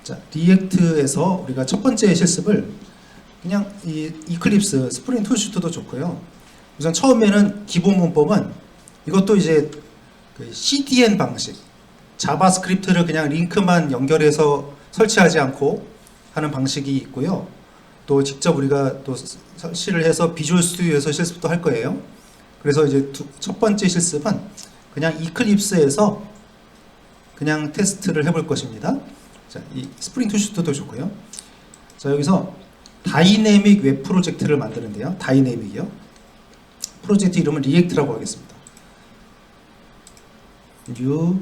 자, 리액트에서 우리가 첫 번째 실습을 그냥 이 이클립스, 스프링 툴슈트도 좋고요. 우선 처음에는 기본 문법은 이것도 이제 그 CDN 방식, 자바스크립트를 그냥 링크만 연결해서 설치하지 않고 하는 방식이 있고요. 또 직접 우리가 또 설치를 해서 비주얼 스튜디오에서 실습도 할 거예요. 그래서 이제 첫 번째 실습은 그냥 이클립스에서 그냥 테스트를 해볼 것입니다. 자, 이 스프링 툴슈트도 좋고요. 자, 여기서 다이내믹 웹 프로젝트를 만드는데요. 다이내믹이요. 프로젝트 이름은 리액트라고 하겠습니다. 뉴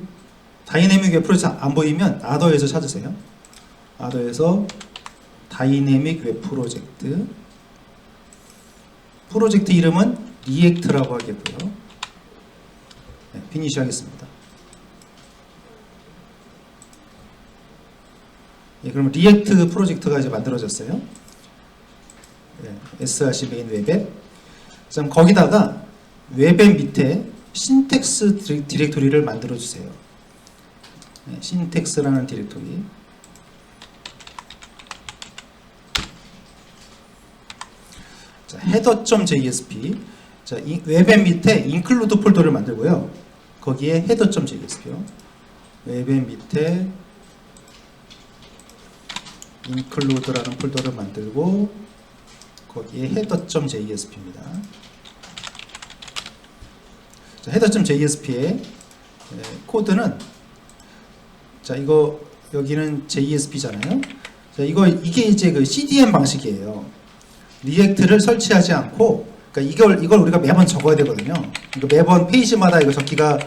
다이내믹 웹 프로젝트 안 보이면 아더에서 찾으세요. 아더에서 다이내믹 웹 프로젝트. 프로젝트 이름은 리액트라고 하겠고요. 네, 피니시 하겠습니다. 예, 그러면 리액트 프로젝트가 이제 만들어졌어요. 예, src 메인 웹앱. 그럼 거기다가 웹앱 밑에 신텍스 디렉토리를 만들어 주세요. 예, 신텍스라는 디렉토리. 자, header.jsp. 자, 이 웹앱 밑에 include 폴더를 만들고요. 거기에 header.jsp요. 웹앱 밑에 include라는 폴더를 만들고 거기에 header.jsp입니다. header.jsp의 코드는 자, 이거 여기는 JSP잖아요. 자, 이게 이제 그 CDN 방식이에요. 리액트를 설치하지 않고, 그러니까 이걸 우리가 매번 적어야 되거든요. 그러니까 매번 페이지마다 이거 적기가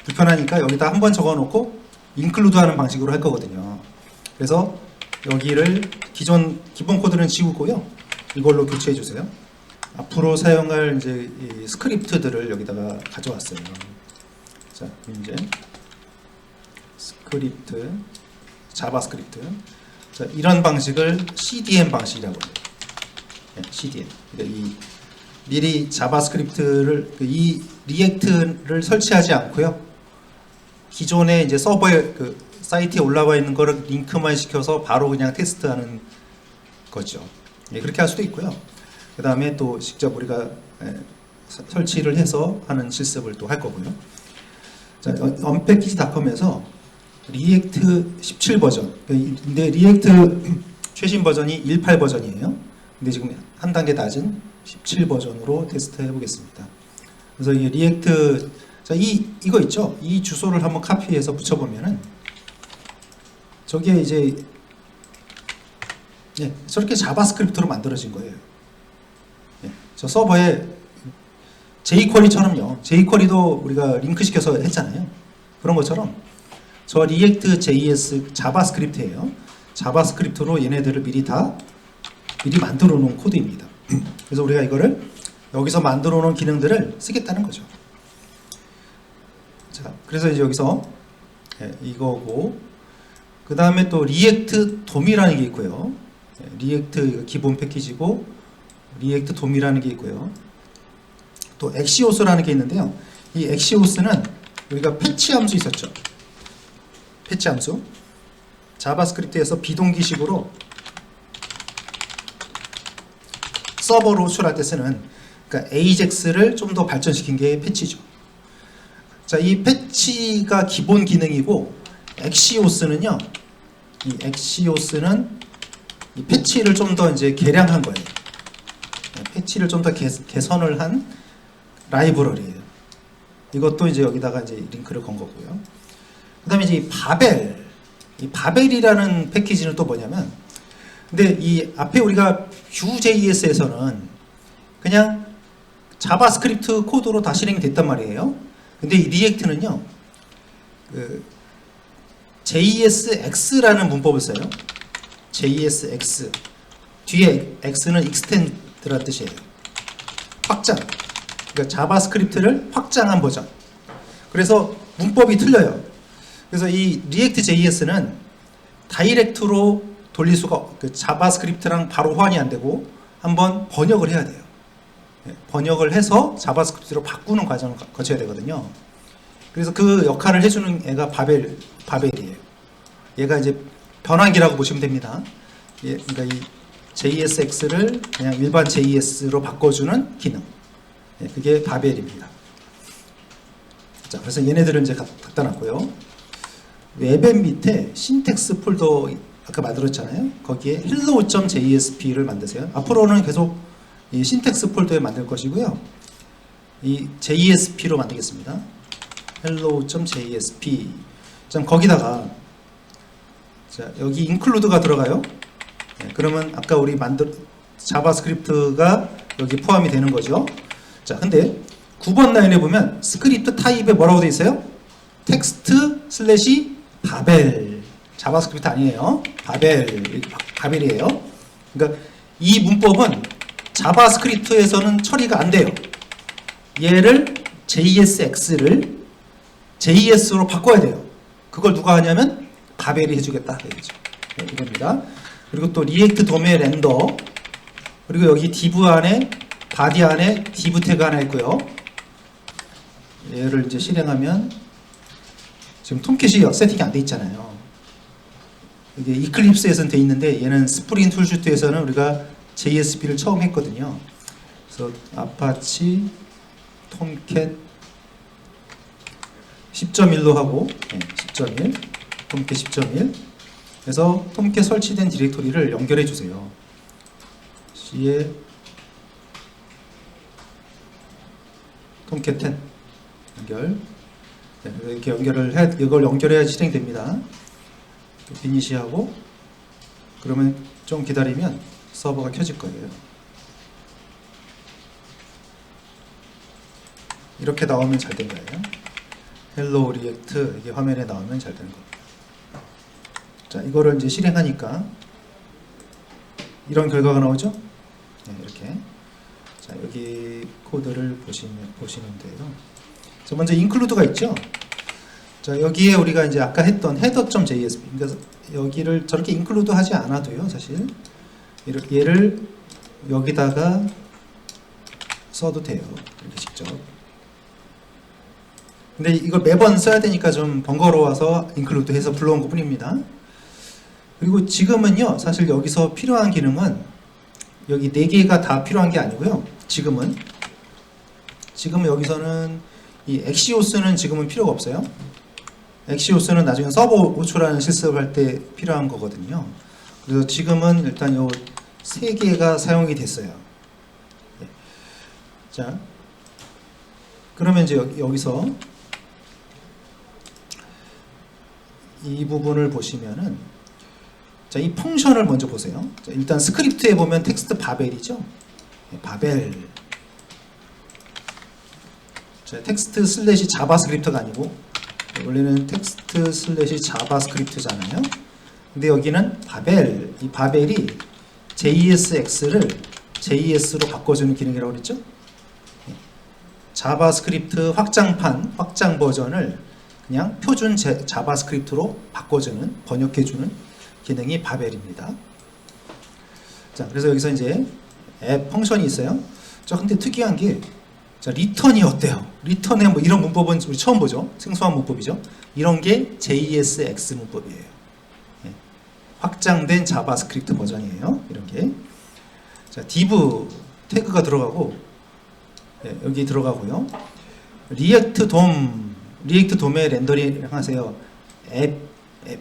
불편하니까 여기다 한번 적어놓고 include 하는 방식으로 할 거거든요. 그래서 여기를 기본 코드는 지우고요. 이걸로 교체해 주세요. 앞으로 사용할 이제 이 스크립트들을 여기다가 가져왔어요. 자, 이제 스크립트, 자바스크립트. 자, 이런 방식을 CDN 방식이라고 해요. 네, CDN. 그러니까 이 미리 자바스크립트를 이 리액트를 설치하지 않고요. 기존에 이제 서버에 그 사이트에 올라와 있는 거를 링크만 시켜서 바로 그냥 테스트하는 거죠. 예, 그렇게 할 수도 있고요. 그 다음에 또 직접 우리가 설치를 해서 하는 실습을 또 할 거고요. 자, 언패키지닷컴에서 리액트 17 버전. 근데 리액트 최신 버전이 18 버전이에요. 근데 지금 한 단계 낮은 17 버전으로 테스트 해보겠습니다. 그래서 이 리액트, 자, 이거 있죠? 이 주소를 한번 카피해서 붙여보면은 저게 이제 예, 저렇게 자바스크립트로 만들어진 거예요. 예, 저 서버에 jQuery처럼요. jQuery도 우리가 링크 시켜서 했잖아요. 그런 것처럼 저 리액트 JS 자바스크립트예요. 자바스크립트로 얘네들을 미리 만들어 놓은 코드입니다. 그래서 우리가 이거를 여기서 만들어 놓은 기능들을 쓰겠다는 거죠. 자, 그래서 이제 여기서 예, 이거고, 그 다음에 또 리액트 돔이라는 게 있고요. 리액트 기본 패키지고 리액트 돔이라는 게 있고요. 또 엑시오스라는 게 있는데요. 이 엑시오스는 우리가 패치 함수 있었죠. 패치 함수. 자바스크립트에서 비동기식으로 서버로 호출할 때 쓰는, 그러니까 AJAX를 좀 더 발전시킨 게 패치죠. 자, 이 패치가 기본 기능이고 엑시오스는요. 이 엑시오스는 이 패치를 좀 더 이제 개량한 거예요. 패치를 좀 더 개선을 한 라이브러리예요. 이것도 이제 여기다가 이제 링크를 건 거고요. 그다음에 이제 이 바벨이라는 패키지는 또 뭐냐면, 근데 이 앞에 우리가 Vue.js에서는 그냥 자바스크립트 코드로 다 실행이 됐단 말이에요. 근데 이 리액트는요, 그 JSX라는 문법을 써요. JSX. 뒤에 X는 extend라는 뜻이에요. 확장. 그러니까 자바스크립트를 확장한 버전. 그래서 문법이 틀려요. 그래서 이 리액트 JS는 다이렉트로 돌릴 수가, 그 자바스크립트랑 바로 호환이 안 되고 한번 번역을 해야 돼요. 번역을 해서 자바스크립트로 바꾸는 과정을 거쳐야 되거든요. 그래서 그 역할을 해주는 애가 바벨이에요. 얘가 이제 변환기라고 보시면 됩니다. 예, 그러니까 이 JSX를 그냥 일반 JS로 바꿔주는 기능. 예, 그게 바벨입니다. 자, 그래서 얘네들은 이제 갖다 놨고요. 웹앱 밑에 신텍스 폴더 아까 만들었잖아요. 거기에 hello.jsp를 만드세요. 앞으로는 계속 이 신텍스 폴더에 만들 것이고요. 이 JSP로 만들겠습니다. hello.jsp. 거기다가 자, 여기 include가 들어가요. 네, 그러면 아까 우리 자바스크립트가 여기 포함이 되는 거죠. 자, 근데 9번 라인에 보면 스크립트 타입에 뭐라고 되어 있어요? 텍스트 슬래시 바벨. 자바스크립트 아니에요. 바벨이에요. 그러니까 이 문법은 자바스크립트에서는 처리가 안 돼요. 얘를 JSX를 JS로 바꿔야 돼요. 그걸 누가 하냐면 바벨이 해주겠다. 이거죠. 네, 이겁니다. 그리고 또 리액트 도메인 렌더, 그리고 여기 div 안에 바디 안에 div 태그 하나 있고요. 얘를 이제 실행하면 지금 톰캣이 세팅이 안 돼 있잖아요. 이게 이클립스에서는 돼 있는데 얘는 스프링 툴슈트에서는 우리가 JSP를 처음 했거든요. 그래서 아파치 톰캣 10.1로 하고 10.1 톰캣 10.1 그래서 톰캣 설치된 디렉토리를 연결해 주세요. C에 톰캣 10 연결. 네, 이렇게 이걸 연결해야 실행됩니다. 피니시하고 그러면 좀 기다리면 서버가 켜질 거예요. 이렇게 나오면 잘 된 거예요. 헬로 리액트 이게 화면에 나오면 잘 되는 겁니다. 자, 이거를 이제 실행하니까 이런 결과가 나오죠? 네, 이렇게. 자, 여기 코드를 보시면 돼요. 자, 먼저 include가 있죠? 자, 여기에 우리가 이제 아까 했던 header.jsp, 그러니까 여기를 저렇게 include 하지 않아도요, 사실 얘를 여기다가 써도 돼요. 이렇게 직접. 근데 이걸 매번 써야 되니까 좀 번거로워서 include 해서 불러온 것 뿐입니다. 그리고 지금은요, 사실 여기서 필요한 기능은 여기 4개가 다 필요한 게 아니고요. 지금은 여기서는 이 엑시오스는 지금은 필요가 없어요. 엑시오스는 나중에 서버 호출하는 실습을 할 때 필요한 거거든요. 그래서 지금은 일단 요 3개가 사용이 됐어요. 네. 자, 그러면 이제 여기서 이 부분을 보시면은 자, 이 펑션을 먼저 보세요. 자, 일단 스크립트에 보면 텍스트 바벨이죠. 네, 바벨. 자, 텍스트 슬래시 자바스크립트가 아니고 원래는 텍스트 슬래시 자바스크립트잖아요. 근데 여기는 바벨. 이 바벨이 JSX를 JS로 바꿔주는 기능이라고 그랬죠. 네. 자바스크립트 확장 버전을 그냥 표준 자바스크립트로 바꿔주는, 번역해주는 기능이 바벨입니다. 자, 그래서 여기서 이제 앱 펑션이 있어요. 자, 근데 특이한 게, 자, 리턴이 어때요? 리턴에 뭐 이런 문법은 우리 처음 보죠. 생소한 문법이죠. 이런 게 JSX 문법이에요. 네. 확장된 자바스크립트 버전이에요. 이런 게. 자, div 태그가 들어가고, 네, 여기 들어가고요. 리액트 도메 렌더링 하세요.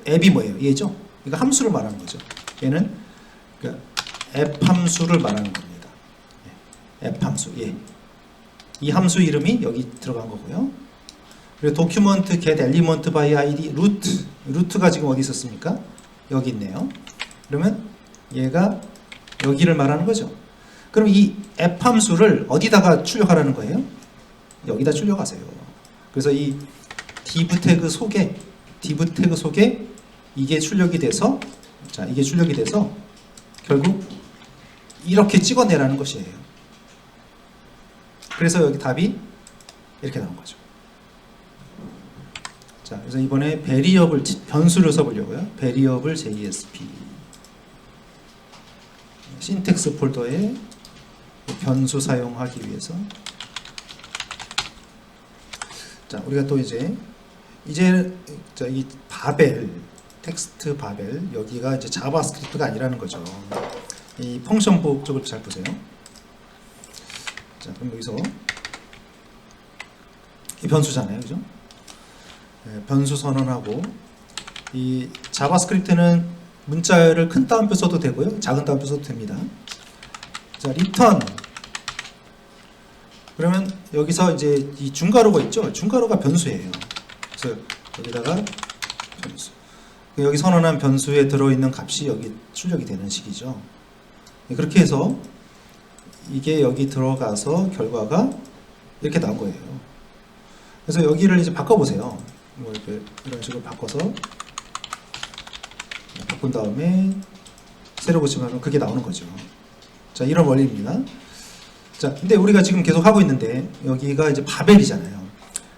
앱이 뭐예요? 얘죠? 이거 함수를 말하는 거죠. 얘는 그러니까 앱 함수를 말하는 겁니다. 앱 함수. 예. 이 함수 이름이 여기 들어간 거고요. 그리고 도큐먼트 get element by id 루트가 지금 어디 있었습니까? 여기 있네요. 그러면 얘가 여기를 말하는 거죠. 그럼 이 앱 함수를 어디다가 출력하라는 거예요? 여기다 출력하세요. 그래서 이 div 태그 속에 이게 출력이 돼서, 자, 이게 출력이 돼서 결국 이렇게 찍어내라는 것이에요. 그래서 여기 답이 이렇게 나온 거죠. 자, 그래서 이번에 베리어블 변수를 써보려고요. 베리어블 JSP 신텍스 폴더에 변수 사용하기 위해서. 자, 우리가 또 이제 자, 이 바벨 텍스트 바벨, 여기가 이제 자바스크립트가 아니라는 거죠. 이 펑션 보호 쪽을 잘 보세요. 자, 그럼 여기서 이 변수잖아요, 그죠? 네, 변수 선언하고, 이 자바스크립트는 문자열을 큰 따옴표 써도 되고요, 작은 따옴표 써도 됩니다. 자, 리턴. 그러면 여기서 이제 이 중괄호가 있죠? 중괄호가 변수예요. 그래서 여기다가 변수. 여기 선언한 변수에 들어있는 값이 여기 출력이 되는 식이죠. 그렇게 해서 이게 여기 들어가서 결과가 이렇게 나온 거예요. 그래서 여기를 이제 바꿔보세요. 뭐 이렇게 이런 식으로 바꿔서 바꾼 다음에 새로 고치면 그게 나오는 거죠. 자, 이런 원리입니다. 자, 근데 우리가 지금 계속 하고 있는데 여기가 이제 바벨이잖아요.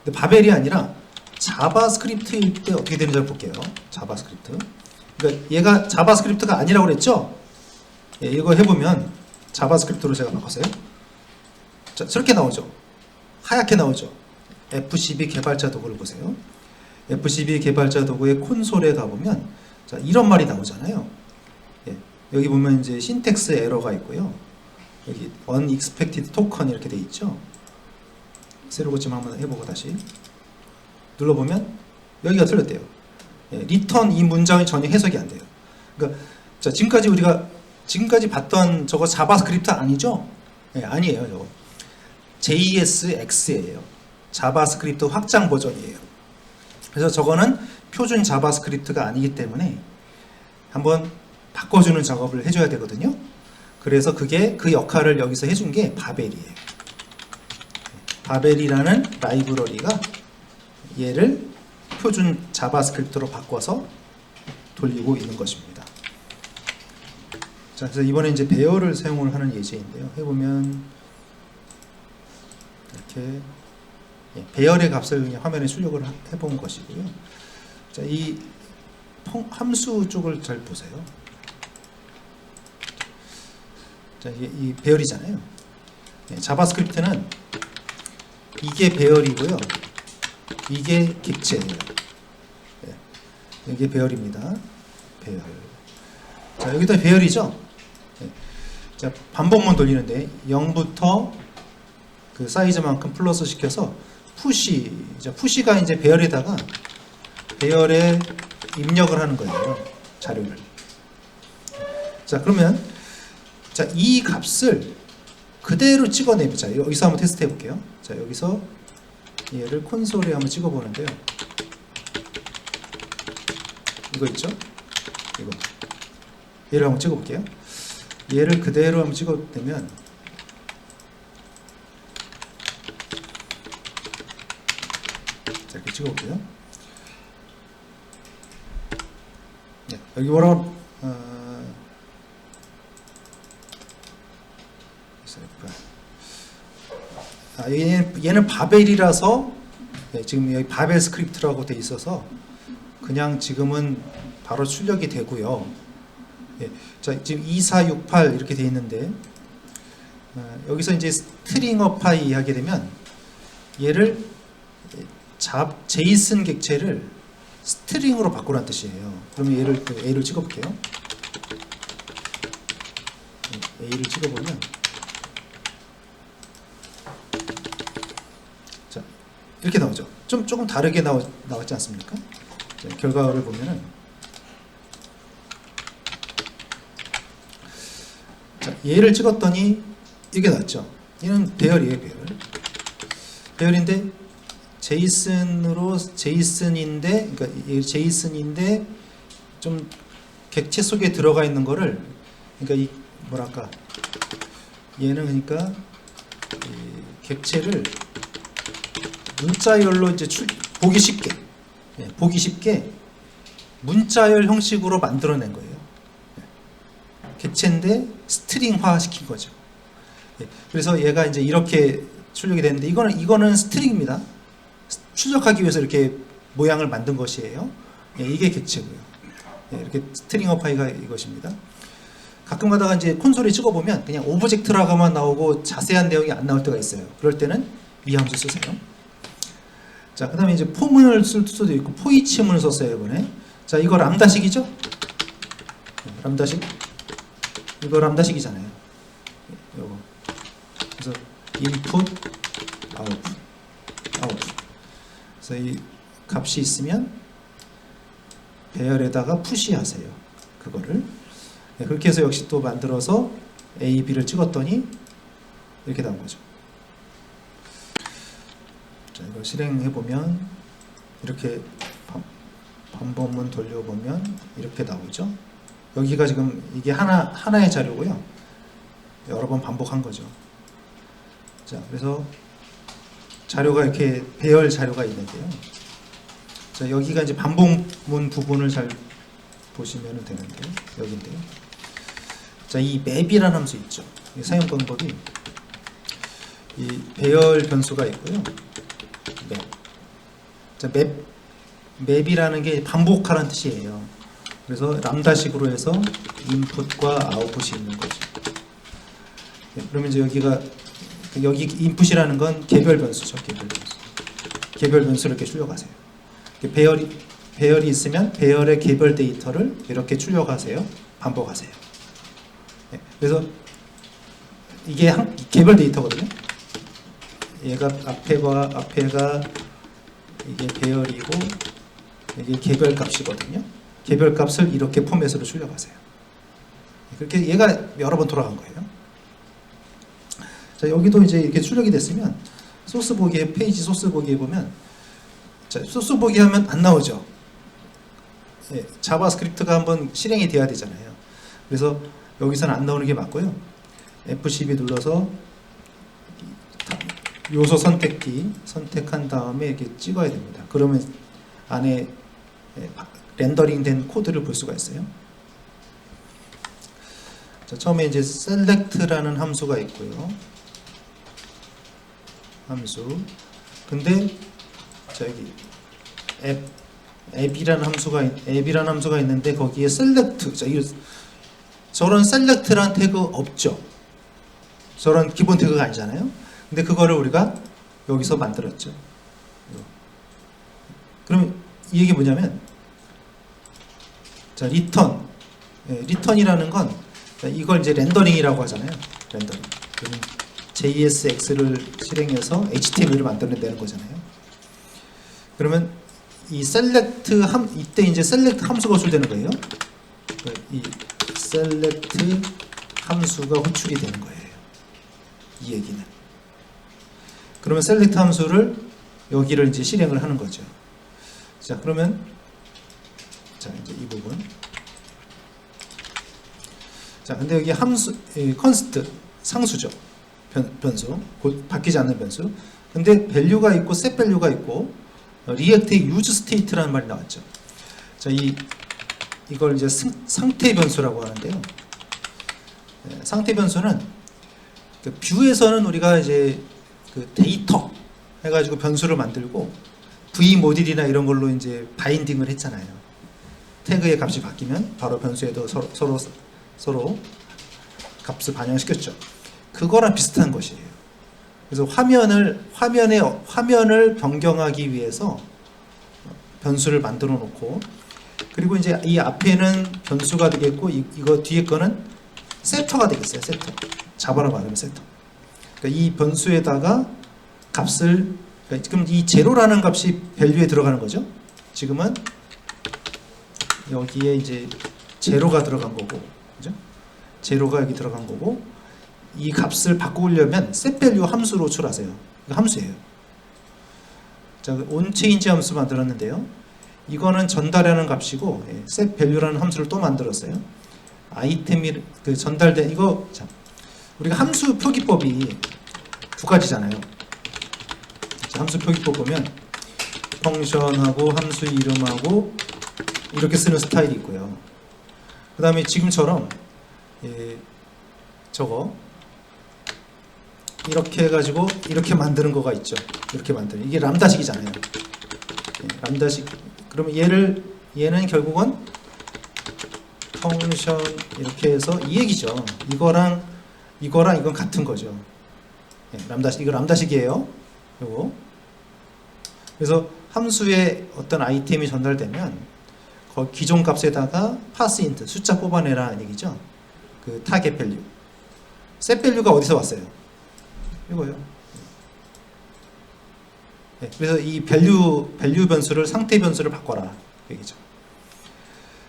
근데 바벨이 아니라 자바스크립트일 때 어떻게 되는지 볼게요. 자바스크립트. 그러니까 얘가 자바스크립트가 아니라고 그랬죠? 예, 이거 해보면 자바스크립트로 제가 바꿨어요. 자, 저렇게 나오죠. 하얗게 나오죠. FCB 개발자 도구를 보세요. FCB 개발자 도구의 콘솔에 가보면 자, 이런 말이 나오잖아요. 예, 여기 보면 이제 신텍스 에러가 있고요. 여기 unexpected token 이렇게 돼 있죠. 새로 고침 한번 해보고 다시 눌러보면 여기가 틀렸대요. 예, return 이 문장이 전혀 해석이 안 돼요. 그러니까 자, 지금까지 우리가 지금까지 봤던 저거 자바스크립트 아니죠? 예, 아니에요. 저거 JSX예요. 자바스크립트 확장 버전이에요. 그래서 저거는 표준 자바스크립트가 아니기 때문에 한번 바꿔주는 작업을 해줘야 되거든요. 그래서 그게 그 역할을 여기서 해준 게 바벨이에요. 바벨이라는 라이브러리가 얘를 표준 자바스크립트로 바꿔서 돌리고 있는 것입니다. 자, 그래서 이번에 이제 배열을 사용을 하는 예제인데요. 해보면 이렇게 배열의 값을 그냥 화면에 출력을 해본 것이고요. 자, 이 함수 쪽을 잘 보세요. 자, 이 배열이잖아요. 자바스크립트는 이게 배열이고요. 이게 객체예요. 이게 배열입니다. 배열. 자, 여기다 배열이죠. 자, 반복만 돌리는데 0부터 그 사이즈만큼 플러스 시켜서 푸시. 자, 푸시가 이제 배열에다가 배열에 입력을 하는 거예요. 자료를. 자, 그러면 자, 이 값을 그대로 찍어내보자. 여기서 한번 테스트 해볼게요. 자, 여기서 얘를 콘솔에 한번 찍어보는데요. 이거 있죠? 이거. 얘를 한번 찍어볼게요. 얘를 그대로 한번 찍어내면 자, 이렇게 찍어볼게요. 네, 여기 뭐라고 얘는 바벨이라서 지금 여기 바벨 스크립트라고 돼 있어서 그냥 지금은 바로 출력이 되고요. 자, 지금 2468 이렇게 돼 있는데 여기서 이제 스트링어 파이 하게 되면 얘를 제이슨 객체를 스트링으로 바꾸라는 뜻이에요. 그러면 얘를 A를 찍어볼게요. A를 찍어보면 자, 이렇게 나오죠. 조금 다르게 나왔지 않습니까? 자, 결과를 보면은 자, 얘를 찍었더니 이게 나왔죠. 얘는 배열이에요, 배열. 배열인데 제이슨인데 그러니까 제이슨인데 좀 객체 속에 들어가 있는 거를 그러니까 이 뭐랄까 얘는 그러니까 이 객체를 문자열로 이제 보기 쉽게 문자열 형식으로 만들어낸 거예요. 객체인데 스트링화 시킨 거죠. 그래서 얘가 이제 이렇게 출력이 되는데 이거는 스트링입니다. 출력하기 위해서 이렇게 모양을 만든 것이에요. 이게 객체고요. 이렇게 스트링어 파이가 이것입니다. 가끔 가다가 이제 콘솔에 찍어보면 그냥 오브젝트라고만 나오고 자세한 내용이 안 나올 때가 있어요. 그럴 때는 이 함수 쓰세요. 자, 그 다음에 이제 포문을 쓸 수도 있고 포이치문을 썼어요, 이번에. 자, 이거 람다식이죠? 람다식. 이거 람다식이잖아요. 요거. 그래서 인풋, 아웃풋. 그래서 이 값이 있으면 배열에다가 푸시하세요. 그거를. 네, 그렇게 해서 역시 또 만들어서 A, B를 찍었더니 이렇게 나온 거죠. 자, 이걸 실행해 보면 이렇게 반복문 돌려보면 이렇게 나오죠. 여기가 지금 이게 하나의 자료고요. 여러 번 반복한 거죠. 자, 그래서 자료가 이렇게 배열 자료가 있는데요. 자, 여기가 이제 반복문 부분을 잘 보시면 되는데 여기인데요. 자, 이 맵이라는 함수 있죠. 이 사용 방법이 이 배열 변수가 있고요. 맵. 자, 맵이라는 게 반복하라는 뜻이에요. 그래서 람다식으로 해서 인풋과 아웃풋이 있는 거죠. 네, 그러면 이제 여기 인풋이라는 건 개별 변수죠. 개별 변수를 이렇게 출력하세요. 배열이 있으면 배열의 개별 데이터를 이렇게 출력하세요. 반복하세요. 네, 그래서 이게 개별 데이터거든요. 얘가 앞에가 이게 배열이고 이게 개별 값이거든요. 개별 값을 이렇게 포맷으로 출력하세요. 그렇게 얘가 여러 번 돌아간 거예요. 자, 여기도 이제 이렇게 출력이 됐으면 소스 보기에 페이지 소스 보기에 보면 자, 소스 보기 하면 안 나오죠. 예, 자바스크립트가 한번 실행이 돼야 되잖아요. 그래서 여기서는 안 나오는 게 맞고요. F12 눌러서 요소 선택기 선택한 다음에 이렇게 찍어야 됩니다. 그러면 안에 렌더링된 코드를 볼 수가 있어요. 자, 처음에 이제 select라는 함수가 있고요. 함수. 근데 저기 앱이라는 함수가 있는데 거기에 select. 자, 저런 select라는 태그 없죠. 저런 기본 태그가 아니잖아요. 근데 그거를 우리가 여기서 만들었죠. 그럼 이 얘기 뭐냐면 자, 리턴이라는 건 이걸 이제 렌더링이라고 하잖아요. 렌더링. JSX를 실행해서 HTML을 만들어내는 거잖아요. 그러면 이 select 이때 이제 select 함수가 호출되는 거예요. 이 select 함수가 호출이 되는 거예요. 이 얘기는. 그러면 select 함수를 여기를 이제 실행을 하는 거죠. 자, 그러면 자, 이제 이 부분. 자, 근데 여기 함수 const 상수죠. 변수. 곧 바뀌지 않는 변수. 근데 value가 있고 set value가 있고 리액트의 use state라는 말이 나왔죠. 자, 이걸 이제 상태 변수라고 하는데요. 네, 상태 변수는 그 뷰에서는 우리가 이제 그 데이터 해가지고 변수를 만들고 v모듈이나 이런 걸로 이제 바인딩을 했잖아요. 태그의 값이 바뀌면 바로 변수에도 서로 값을 반영시켰죠. 그거랑 비슷한 것이에요. 그래서 화면을 변경하기 위해서 변수를 만들어 놓고, 그리고 이제 이 앞에는 변수가 되겠고 이거 뒤에 거는 세터가 되겠어요. 세터. 자바로 말하면 세터. 그러니까 이 변수에다가 값을, 그러니까 지금 이 제로라는 값이 밸류에 들어가는 거죠. 지금은 여기에 이제 제로가 들어간 거고, 그죠? 제로가 여기 들어간 거고, 이 값을 바꾸려면 setValue 함수로 호출하세요. 이거 함수예요. 자, onChange 함수 만들었는데요. 이거는 전달하는 값이고, setValue라는 함수를 또 만들었어요. 아이템이 그 전달된 이거, 자, 우리가 함수 표기법이 두 가지잖아요. 자, 함수 표기법 보면 펑션하고 함수 이름하고 이렇게 쓰는 스타일이 있고요. 그 다음에 지금처럼 저거 이렇게 해가지고 이렇게 만드는 거가 있죠. 이렇게 만드는, 이게 람다식이잖아요. 람다식. 그러면 얘는 결국은 펑션 이렇게 해서 이 얘기죠. 이거랑 이건 같은 거죠. 람다식, 이거 람다식이에요. 요거. 그래서 함수에 어떤 아이템이 전달되면 기존 값에다가 파스인트 숫자 뽑아내라는 얘기죠. 그 타겟 밸류. 셋 밸류가 어디서 왔어요? 이거요. 네, 그래서 이 밸류 변수를 상태 변수를 바꿔라 얘기죠.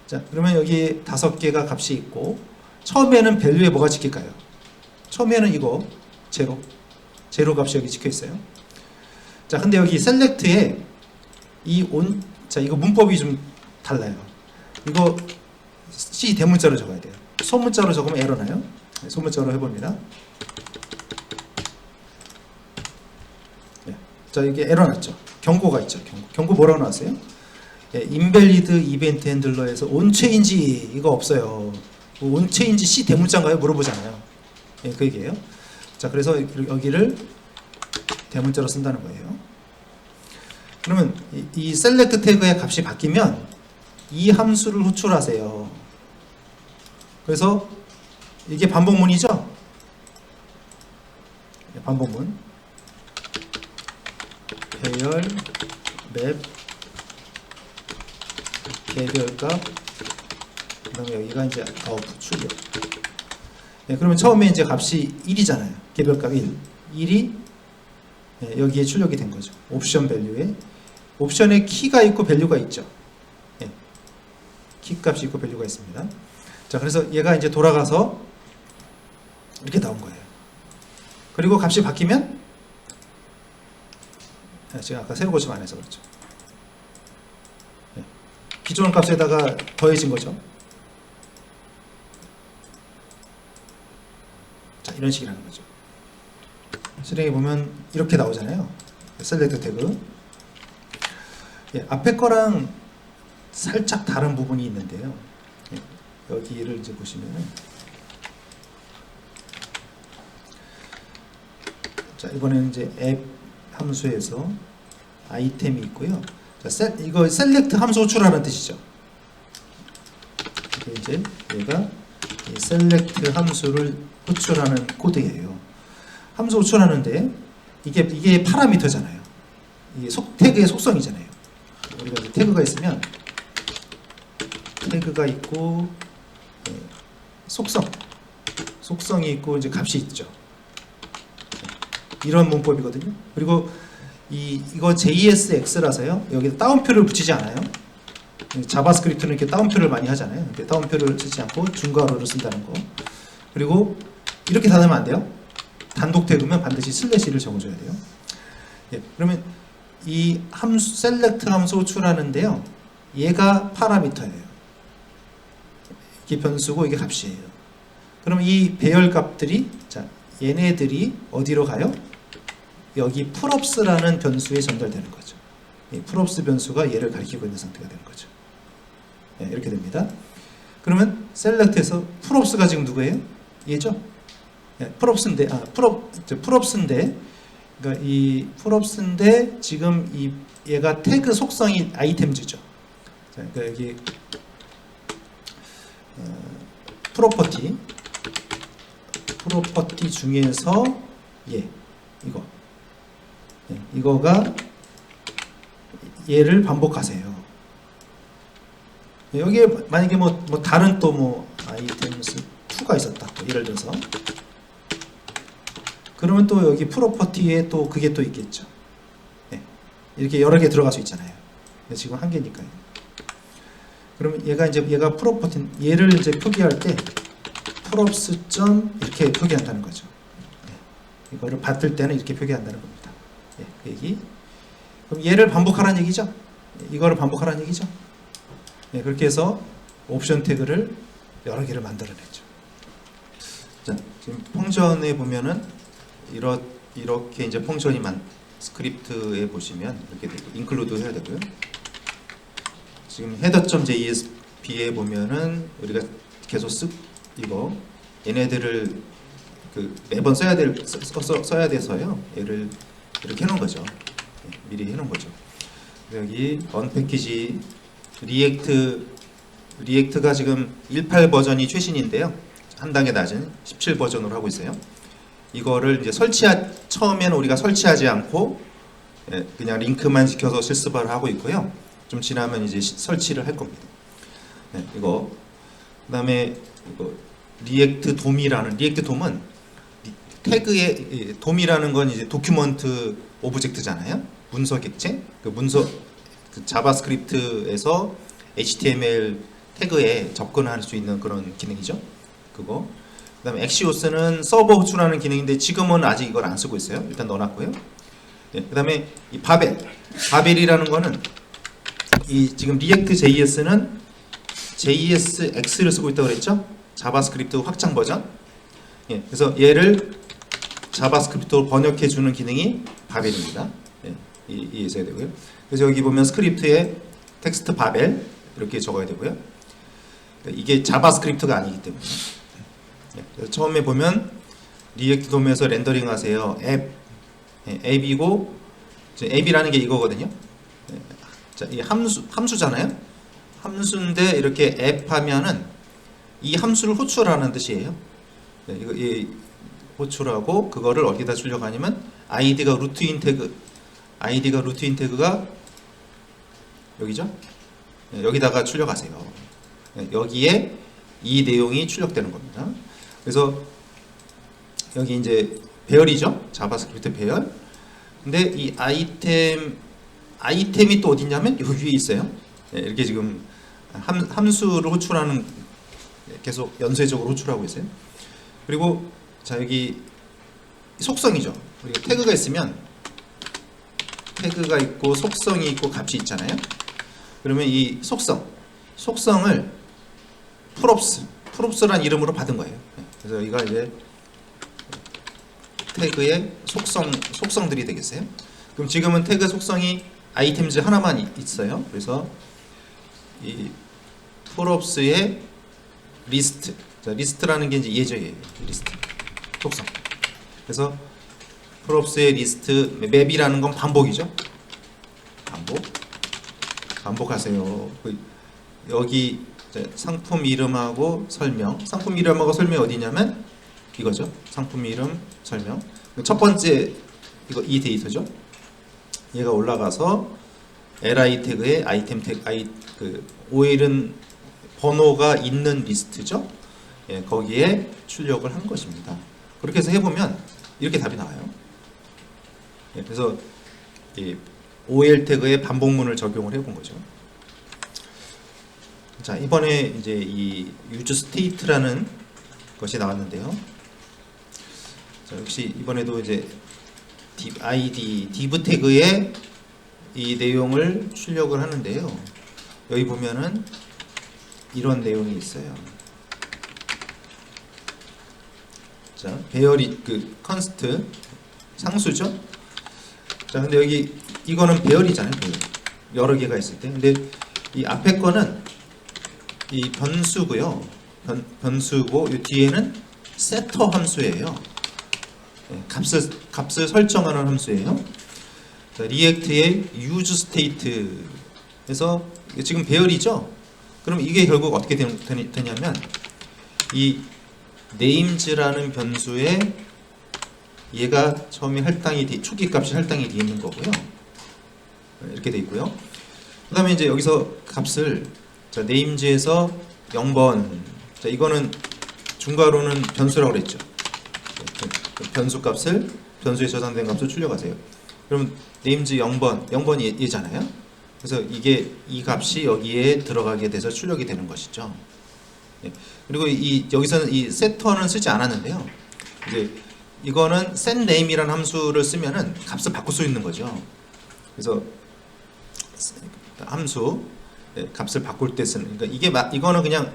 자, 그러면 여기 5개가 값이 있고 처음에는 밸류에 뭐가 찍힐까요? 처음에는 이거 제로 값이 여기 찍혀 있어요. 자, 근데 여기 셀렉트에 자, 이거 문법이 좀 달라요. 이거 C 대문자로 적어야 돼요. 소문자로 적으면 에러 나요. 네, 소문자로 해봅니다. 네. 자, 이게 에러 났죠. 경고가 있죠. 경고 뭐라고 나왔어요? 인밸리드 이벤트 핸들러에서 온체인지 이거 없어요. 온체인지 C 대문자인가요? 물어보잖아요. 예, 그 얘기예요. 자, 그래서 여기를 대문자로 쓴다는 거예요. 그러면 이 셀렉트 태그의 값이 바뀌면 이 함수를 호출하세요. 그래서 이게 반복문이죠? 반복문. 배열, 맵, 개별값, 그 다음에 여기가 이제 출력. 네, 그러면 처음에 이제 값이 1이잖아요. 개별값 1. 1이 여기에 출력이 된 거죠. 옵션 밸류에. 옵션에 키가 있고 밸류가 있죠. 네. 키 값이 있고 밸류가 있습니다. 자, 그래서 얘가 이제 돌아가서 이렇게 나온 거예요. 그리고 값이 바뀌면 제가 아까 세로 고침 안 해서 그렇죠. 네. 기존 값에다가 더해진 거죠. 자, 이런 식이라는 거죠. 실행해 보면 이렇게 나오잖아요. 셀렉트 태그. 예, 앞에 거랑 살짝 다른 부분이 있는데요. 예, 여기를 이제 보시면은, 자, 이번에는 이제 앱 함수에서 아이템이 있고요. 자, 이거 셀렉트 함수 호출하는 뜻이죠. 이제 얘가 이 셀렉트 함수를 호출하는 코드예요. 함수 호출하는데 이게 파라미터잖아요. 이게 태그의 속성이잖아요. 우리가 이제 태그가 있으면 태그가 있고 속성이 있고 이제 값이 있죠. 이런 문법이거든요. 그리고 이거 JSX라서요. 여기 따옴표를 붙이지 않아요. 자바스크립트는 이렇게 따옴표를 많이 하잖아요. 근데 따옴표를 쓰지 않고 중괄호를 쓴다는 거. 그리고 이렇게 닫으면 안 돼요. 단독 태그면 반드시 슬래시를 적어줘야 돼요. 예, 그러면 이 함수 셀렉트 함수 호출하는데요. 얘가 파라미터예요. 이게 변수고 이게 값이에요. 그럼 이 배열 값들이 자 얘네들이 어디로 가요? 여기 풀업스라는 변수에 전달되는 거죠. 이 풀업스 변수가 얘를 가리키고 있는 상태가 되는 거죠. 예, 이렇게 됩니다. 그러면 셀렉트에서 풀업스가 지금 누구예요? 얘죠? 예, 풀업스인데 풀업스인데 그러니까 이 풀업스인데 지금 얘가 태그 속성이 아이템즈죠. 자, 그러니까 여기 프로퍼티 중에서 이거가 얘를 반복하세요. 여기에 만약에 뭐 다른 또 뭐 아이템스 2가 있었다. 예를 들어서 그러면 또 여기 프로퍼티에 또 그게 또 있겠죠. 네. 이렇게 여러 개 들어갈 수 있잖아요. 지금 한 개니까요. 그러면 얘가 프로퍼티 얘를 이제 표기할 때 프롭스 점 이렇게 표기한다는 거죠. 네. 이거를 받을 때는 이렇게 표기한다는 겁니다. 네. 그 얘기. 그럼 얘를 반복하라는 얘기죠. 이거를 반복하라는 얘기죠. 네. 그렇게 해서 옵션 태그를 여러 개를 만들어냈죠. 자, 지금 펑션에 보면은 이렇게 이제 펑션이 스크립트에 보시면 이렇게 되고 include 해야 되고요. 지금 header.jsb에 보면은 우리가 계속 이거 얘네들을 매번 써야 돼서요. 얘를 이렇게 해놓은 거죠. 네, 미리 해놓은 거죠. 여기 언패키지 리액트가 지금 1.8 버전이 최신인데요. 한 단계 낮은 17 버전으로 하고 있어요. 이거를 이제 처음에는 우리가 설치하지 않고 그냥 링크만 시켜서 실습을 하고 있고요. 좀 지나면 이제 설치를 할 겁니다. 네, 이거. 그다음에 이거 리액트 돔이라는 리액트 돔은 태그의 돔이라는 건 이제 도큐먼트 오브젝트잖아요. 문서 객체. 그 문서 그 자바스크립트에서 HTML 태그에 접근할 수 있는 그런 기능이죠. 그거. 그다음에 엑시오스는 서버 호출하는 기능인데 지금은 아직 이걸 안 쓰고 있어요. 일단 넣어놨고요. 네, 그다음에 이 바벨이라는 거는 이 지금 리액트 JS는 JSX를 쓰고 있다고 그랬죠? 자바스크립트 확장 버전. 예, 그래서 얘를 자바스크립트로 번역해 주는 기능이 바벨입니다. 예, 이해하셔야 되고요. 그래서 여기 보면 스크립트에 텍스트 바벨 이렇게 적어야 되고요. 이게 자바스크립트가 아니기 때문에. 예, 처음에 보면 리액트 돔에서 렌더링 하세요. 앱이고 앱이라는 게 이거거든요. 예, 자, 이 함수잖아요. 함수인데 이렇게 앱 하면은 이 함수를 호출하는 뜻이에요. 네, 이거 이 호출하고 그거를 어디다 출력하냐면 아이디가 루트인 태그가 여기죠. 네, 여기다가 출력하세요. 네, 여기에 이 내용이 출력되는 겁니다. 그래서 여기 이제 배열이죠. 자바스크립트 배열. 근데 이 아이템이 또 어디냐면 여기 위에 있어요. 네, 이렇게 지금 함수를 호출하는 계속 연쇄적으로 호출하고 있어요. 그리고 자 여기 속성이죠. 우리가 태그가 있으면 태그가 있고 속성이 있고 값이 있잖아요. 그러면 이 속성을 프롭스란 이름으로 받은 거예요. 그래서 여기가 이제 태그의 속성들이 되겠어요. 그럼 지금은 태그 속성이 아이템즈 하나만 있어요. 그래서 이 프롭스의 리스트. 자, 리스트라는 게 이제 예저예요. 리스트. 속성. 그래서 프롭스의 리스트 맵이라는 건 반복이죠. 반복하세요. 여기 상품 이름하고 설명. 상품 이름하고 설명이 어디냐면 이거죠. 상품 이름 설명. 첫 번째 이거 이 데이터죠. 얘가 올라가서 li 태그에 아이템 태그 OL은 번호가 있는 리스트죠. 예, 거기에 출력을 한 것입니다. 그렇게 해서 해보면 이렇게 답이 나와요. 예, 그래서 이 OL 태그에 반복문을 적용을 해본 거죠. 자, 이번에 이제 이 use state라는 것이 나왔는데요. 자, 역시 이번에도 이제 div 태그에 이 내용을 출력을 하는데요. 여기 보면은 이런 내용이 있어요. 자, 배열이 컨스트 상수죠. 자, 근데 여기 이거는 배열이잖아요. 배열. 여러 개가 있을 때. 근데 이 앞에 거는 이 변수고요. 변수고 이 뒤에는 세터 함수예요. 네, 값을 설정하는 함수예요. 자, 리액트의 use state에서 지금 배열이죠. 그럼 이게 결국 어떻게 되냐면 이 names라는 변수에 얘가 처음에 초기 값이 할당이 되어 있는 거고요. 이렇게 돼 있고요. 그 다음에 이제 여기서 값을 자, names에서 0번 자, 이거는 중괄호는 변수라고 그랬죠. 변수 값을 변수에 저장된 값을 출력하세요. 그러면 names 0번이 얘잖아요. 그래서 이 값이 여기에 들어가게 돼서 출력이 되는 것이죠. 예. 그리고 여기서는 이 setter는 쓰지 않았는데요. 이제 이거는 setName이라는 함수를 쓰면은 값을 바꿀 수 있는 거죠. 그래서 함수 값을 바꿀 때 쓰는. 그러니까 이거는 그냥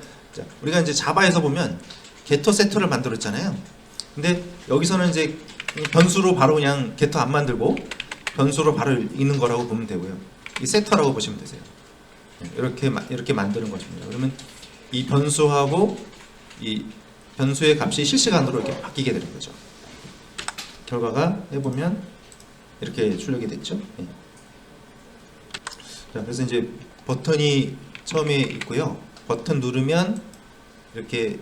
우리가 이제 자바에서 보면 getter setter를 만들었잖아요. 근데 여기서는 이제 변수로 바로 그냥 getter 안 만들고 변수로 바로 읽는 거라고 보면 되고요. 이 setter라고 보시면 되세요. 이렇게 만드는 것입니다. 그러면 이 변수하고 이 변수의 값이 실시간으로 이렇게 바뀌게 되는 거죠. 결과가 해보면 이렇게 출력이 됐죠. 예. 자, 그래서 이제 버튼이 처음에 있고요. 버튼 누르면 이렇게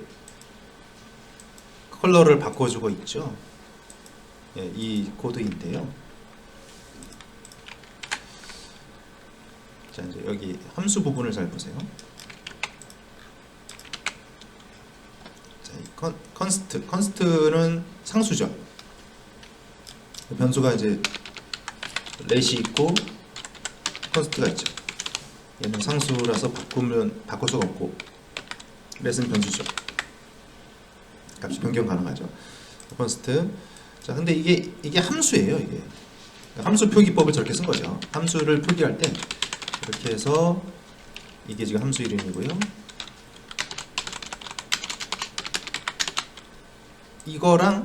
컬러를 바꿔주고 있죠. 예, 이 코드인데요. 자, 이제 여기 함수 부분을 잘 보세요. 컨스트는 상수죠. 변수가 이제 렛이 있고 컨스트가 있죠. 얘는 상수라서 바꿀 수가 없고, 렛은 변수죠. 값이 변경 가능하죠. 컨스트. 자, 근데 이게 함수예요. 이게 함수 표기법을 저렇게 쓴 거죠. 함수를 표기할 때 이렇게 해서, 이게 지금 함수 이름이고요. 이거랑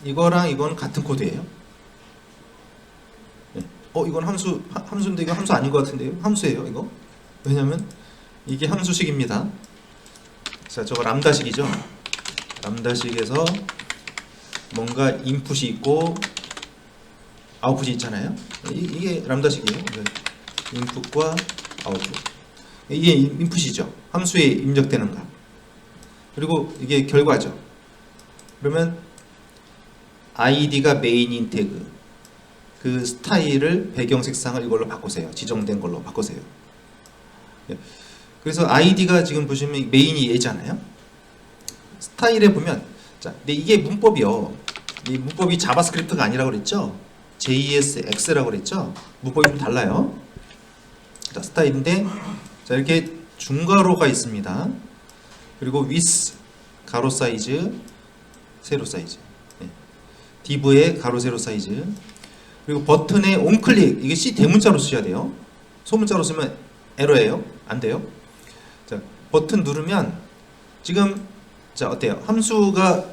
이건 같은 코드예요. 네. 이건 함수인데 이거 함수 아닌 것 같은데요? 함수예요, 이거? 왜냐면 이게 함수식입니다. 자, 저거 람다식이죠. 람다식에서 뭔가 인풋이 있고 아웃풋이 있잖아요. 이게 람다식이에요. 인풋과 아웃풋. 이게 인풋이죠. 함수에 입력되는 값. 그리고 이게 결과죠. 그러면 id가 메인인 태그, 그 스타일을, 배경 색상을 이걸로 바꾸세요. 지정된 걸로 바꾸세요. 그래서 id가 지금 보시면 메인이 얘잖아요. 스타일에 보면, 자, 근데 이게 문법이요. 이 문법이 자바스크립트가 아니라고 그랬죠. JSX라고 그랬죠. 문법이 좀 달라요. 자, 스타일인데, 자, 이렇게 중괄호가 있습니다. 그리고 with 가로 사이즈, 세로 사이즈, div의 가로 세로 사이즈, 그리고 버튼의 onClick, 이게 C 대문자로 쓰셔야 돼요. 소문자로 쓰면 에러예요. 안 돼요. 자, 버튼 누르면 지금, 자, 어때요? 함수가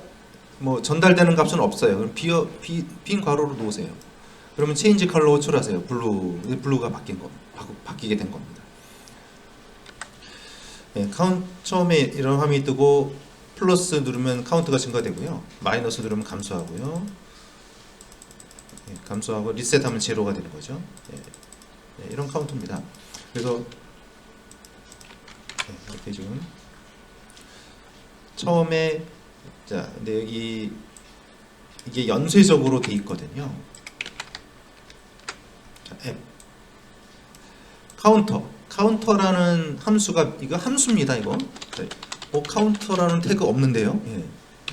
뭐 전달되는 값은 없어요. 그럼 빈 괄호로 놓으세요. 그러면 체인지 컬러 호출하세요. 블루가 바뀌게 된 겁니다. 처음에 이런 화면이 뜨고 플러스 누르면 카운트가 증가되고요. 마이너스 누르면 감소하고요. 감소하고 리셋하면 제로가 되는 거죠. 이런 카운트입니다. 그래서 이렇게 지금 처음에, 자, 근데 여기 이게 연쇄적으로 돼 있거든요. 자, 앱 카운터라는 함수가, 이거 함수입니다. 이거 카운터라는 태그 없는데요.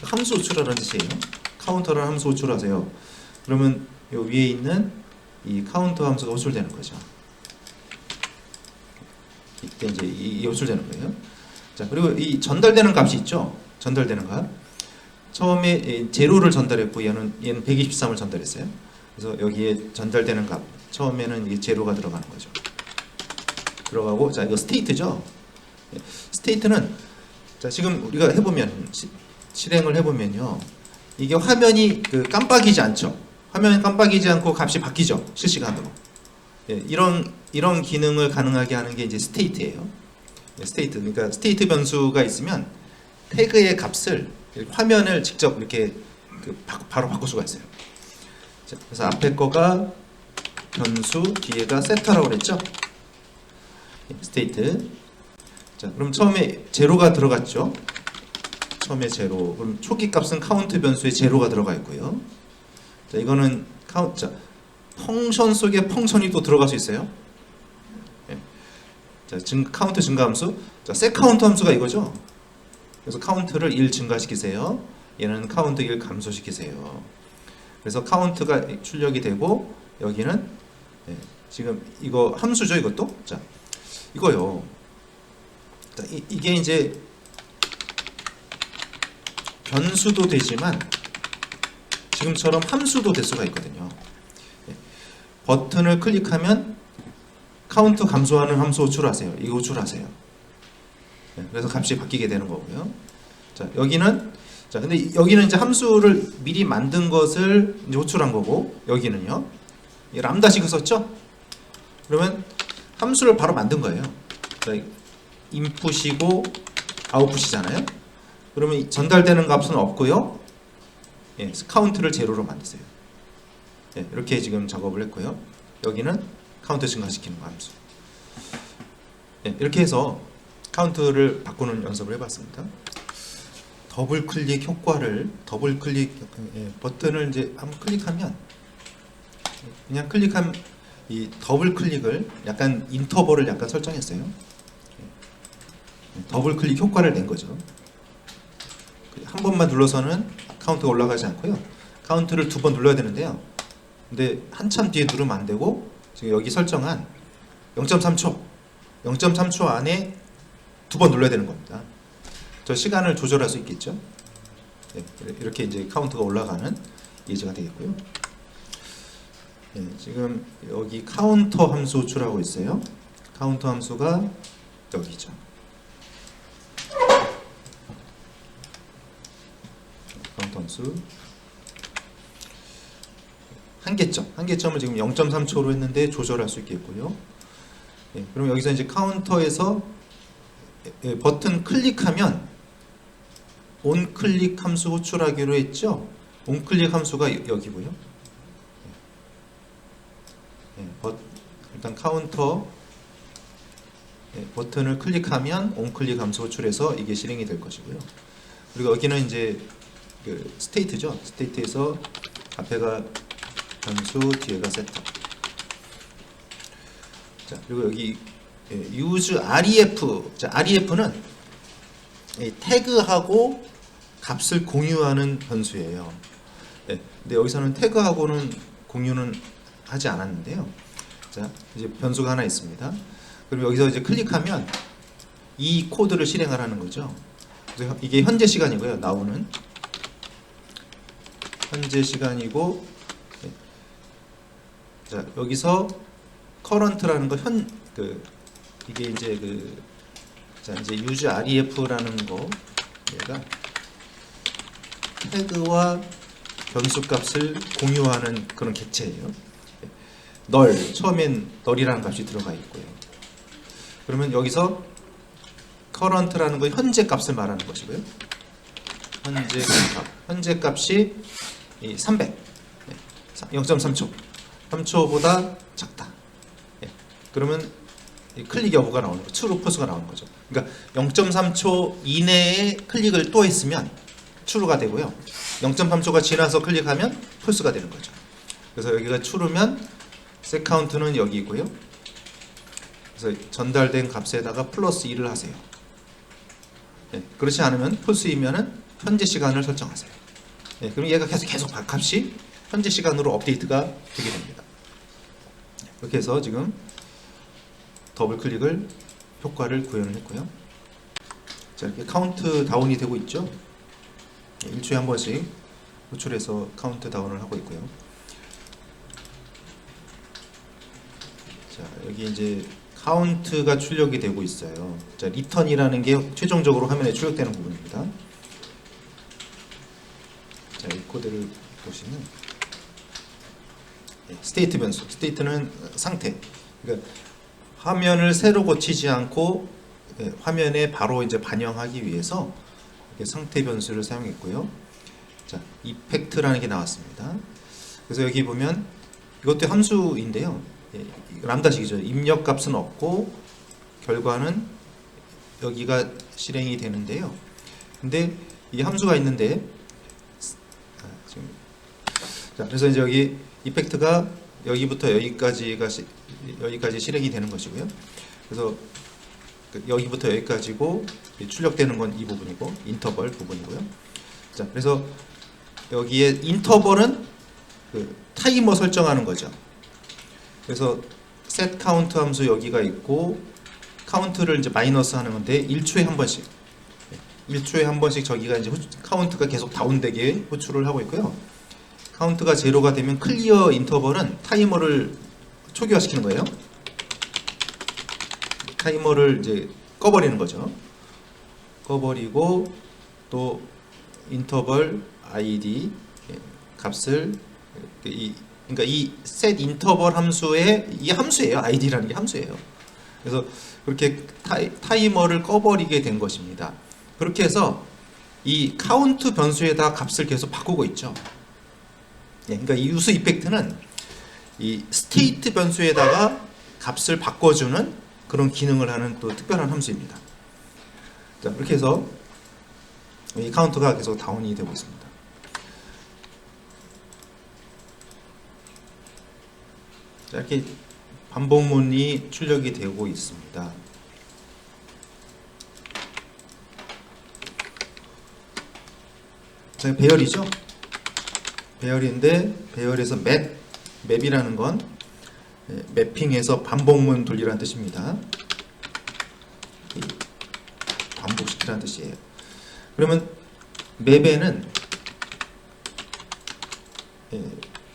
함수 호출하라는 뜻이에요. 카운터라는 함수 호출하세요. 그러면 요 위에 있는 이 카운터 함수가 호출되는 거죠. 이때 이제 이 호출되는 거예요. 자, 그리고 이 전달되는 값이 있죠. 전달되는 값. 처음에 제로를 전달했고 얘는 123을 전달했어요. 그래서 여기에 전달되는 값, 처음에는 이 제로가 들어가는 거죠. 들어가고, 자, 이거 스테이트죠. 스테이트는, 자, 지금 우리가 해보면, 실행을 해보면요, 이게 화면이 깜빡이지 않죠. 화면이 깜빡이지 않고 값이 바뀌죠. 실시간으로. 이런 기능을 가능하게 하는 게 이제 스테이트예요. 스테이트. 그러니까 스테이트 변수가 있으면 태그의 값을, 화면을 직접 이렇게 바로 바꿀 수가 있어요. 자, 그래서 앞에 거가 변수, 뒤에가 세터라고 그랬죠. 스테이트. 자, 그럼 처음에 제로가 들어갔죠. 처음에 제로. 그럼 초기 값은 카운트 변수에 제로가 들어가 있고요. 자, 이거는 자, 펑션 속에 펑션이 또 들어갈 수 있어요. 자, 카운트 증가함수. 자, setCount 함수가 이거죠. 그래서 카운트를 1 증가시키세요. 얘는 카운트 1 감소시키세요. 그래서 카운트가 출력이 되고, 여기는 지금 이거 함수죠. 이것도. 자, 이거요. 자, 이게 이제 변수도 되지만 지금처럼 함수도 될 수가 있거든요. 버튼을 클릭하면 카운트 감소하는 함수 호출하세요. 이거 호출하세요. 그래서 값이 바뀌게 되는 거고요. 자, 여기는, 자, 근데 여기는 이제 함수를 미리 만든 것을 이제 호출한 거고, 여기는요, 람다식을 썼죠? 그러면 함수를 바로 만든 거예요. 자, 인풋이고 아웃풋이잖아요. 그러면 전달되는 값은 없고요. 카운트를 제로로 만드세요. 이렇게 지금 작업을 했고요. 여기는 카운트 증가시키는 거 함수. 이렇게 해서 카운트를 바꾸는 연습을 해봤습니다. 더블 클릭 효과를, 버튼을 이제 한번 클릭하면, 그냥 클릭한 이 더블 클릭을 약간 인터벌을 약간 설정했어요. 더블 클릭 효과를 낸 거죠. 한 번만 눌러서는 카운트가 올라가지 않고요. 카운트를 2번 눌러야 되는데요. 근데 한참 뒤에 누르면 안 되고 지금 여기 설정한 0.3초 0.3초 안에 2번 눌러야 되는 겁니다. 저 시간을 조절할 수 있겠죠. 네, 이렇게 이제 카운트가 올라가는 예제가 되겠고요. 네, 지금 여기 카운터 함수 호출하고 있어요. 카운터 함수가 여기죠. 카운터 함수 한계점을 지금 0.3초로 했는데 조절할 수 있겠고요. 네, 그럼 여기서 이제 카운터에서 버튼 클릭하면 온클릭 함수 호출하기로 했죠. 온클릭 함수가 여기고요. 일단 카운터 버튼을 클릭하면 온클릭 함수 호출해서 이게 실행이 될 것이고요. 그리고 여기는 이제 그 스테이트죠. 스테이트에서 앞에가 변수, 뒤에가 세터. 자, 그리고 여기 use ref. 자, ref는 태그하고 값을 공유하는 변수예요. 네, 근데 여기서는 태그하고는 공유는 하지 않았는데요. 자, 이제 변수가 하나 있습니다. 그럼 여기서 이제 클릭하면 이 코드를 실행하라는 거죠. 그래서 이게 현재 시간이고요. 나오는 현재 시간이고, 네. 자, 여기서 current라는 거 이게 이제 자, 이제 use ref라는 거 얘가 태그와 변수 값을 공유하는 그런 객체예요. 널, 처음엔 널이라는 값이 들어가 있고요. 그러면 여기서 current라는 거 현재 값을 말하는 것이고요. 현재 값이 300, 0.3초, 3초보다 작다. 그러면 클릭 여부가 나오는 거죠. true, false가 나오는 거죠. 그러니까 0.3초 이내에 클릭을 또 했으면 true가 되고요. 0.3초가 지나서 클릭하면 false가 되는 거죠. 그래서 여기가 true면 setCount는 여기 있고요. 그래서 전달된 값에다가 플러스 1을 하세요. 네, 그렇지 않으면 false이면은 현재 시간을 설정하세요. 네, 그럼 얘가 계속 값이 현재 시간으로 업데이트가 되게 됩니다. 이렇게 해서 지금 더블 클릭을 효과를 구현을 했고요. 자, 이렇게 카운트 다운이 되고 있죠. 1초에 한 번씩 호출해서 카운트 다운을 하고 있고요. 자, 여기 이제 카운트가 출력이 되고 있어요. 자, 리턴이라는 게 최종적으로 화면에 출력되는 부분입니다. 자, 이 코드를 보시면 스테이트 변수, 스테이트는 상태. 그러니까 화면을 새로 고치지 않고 화면에 바로 이제 반영하기 위해서 상태 변수를 사용했고요. 자, 이펙트라는 게 나왔습니다. 그래서 여기 보면 이것도 함수인데요. 람다식이죠. 입력 값은 없고 결과는 여기가 실행이 되는데요. 근데 이 함수가 있는데 자, 그래서 이제 여기 이펙트가 여기부터 여기까지 실행이 되는 것이고요. 그래서 여기부터 여기까지고 출력되는 건 이 부분이고 인터벌 부분이고요. 자, 그래서 여기에 인터벌은 타이머 설정하는 거죠. 그래서 set count 함수 여기가 있고 카운트를 이제 마이너스 하는 건데 1초에 한 번씩 1초에 한 번씩 저기가 이제 카운트가 계속 다운되게 호출을 하고 있고요. 카운트가 제로가 되면 클리어 인터벌은 타이머를 초기화시키는 거예요. 타이머를 이제 꺼버리는 거죠. 꺼버리고 또 인터벌 id 값을 그러니까 이 set 인터벌 함수의 이 함수예요. id라는 게 함수예요. 그래서 그렇게 타이머를 꺼버리게 된 것입니다. 그렇게 해서 이 카운트 변수에다 값을 계속 바꾸고 있죠. 그러니까 이 use 이펙트는 이 스테이트 변수에다가 값을 바꿔주는 그런 기능을 하는 또 특별한 함수입니다. 자, 이렇게 해서 이 카운트가 계속 다운이 되고 있습니다. 자, 이렇게 반복문이 출력이 되고 있습니다. 배열이죠. 배열인데 배열에서 맵이라는 건 매핑해서 반복문 돌리라는 뜻입니다. 반복시키라는 뜻이에요. 그러면 맵에는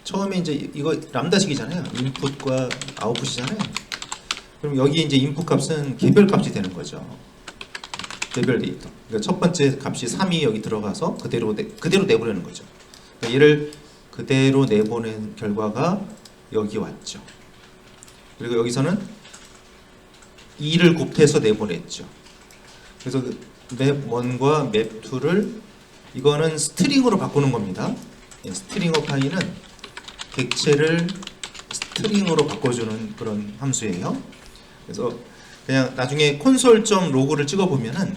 처음에 이제 이거 람다식이잖아요. 인풋과 아웃풋이잖아요. 그럼 여기 이제 인풋 값은 개별 값이 되는 거죠. 개별 데이터. 그러니까 첫 번째 값이 3이 여기 들어가서 그대로 내보내는 거죠. 그러니까 얘를 그대로 내보낸 결과가 여기 왔죠. 그리고 여기서는 2를 곱해서 내보냈죠. 그래서 맵1과 맵2를 이거는 스트링으로 바꾸는 겁니다. 스트링어 파일은 객체를 스트링으로 바꿔주는 그런 함수예요. 그래서 그냥 나중에 콘솔.로그를 찍어보면은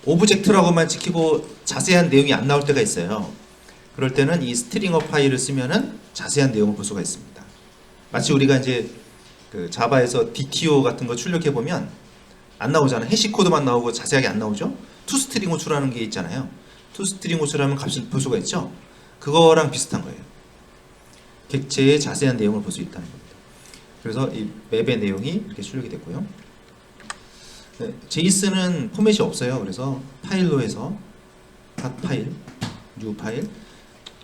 오브젝트라고만 찍히고 자세한 내용이 안 나올 때가 있어요. 그럴 때는 이 스트링어 파일을 쓰면은 자세한 내용을 볼 수가 있습니다. 마치 우리가 이제 그 자바에서 DTO 같은 거 출력해 보면 안 나오잖아요. 해시 코드만 나오고 자세하게 안 나오죠. 투스트링 호출하는 게 있잖아요. 투스트링 호출하면 값을 볼 수가 있죠. 그거랑 비슷한 거예요. 객체의 자세한 내용을 볼 수 있다는 겁니다. 그래서 이 맵의 내용이 이렇게 출력이 됐고요. 제이슨은 포맷이 없어요. 그래서 파일로 해서 팟 파일, 뉴 파일,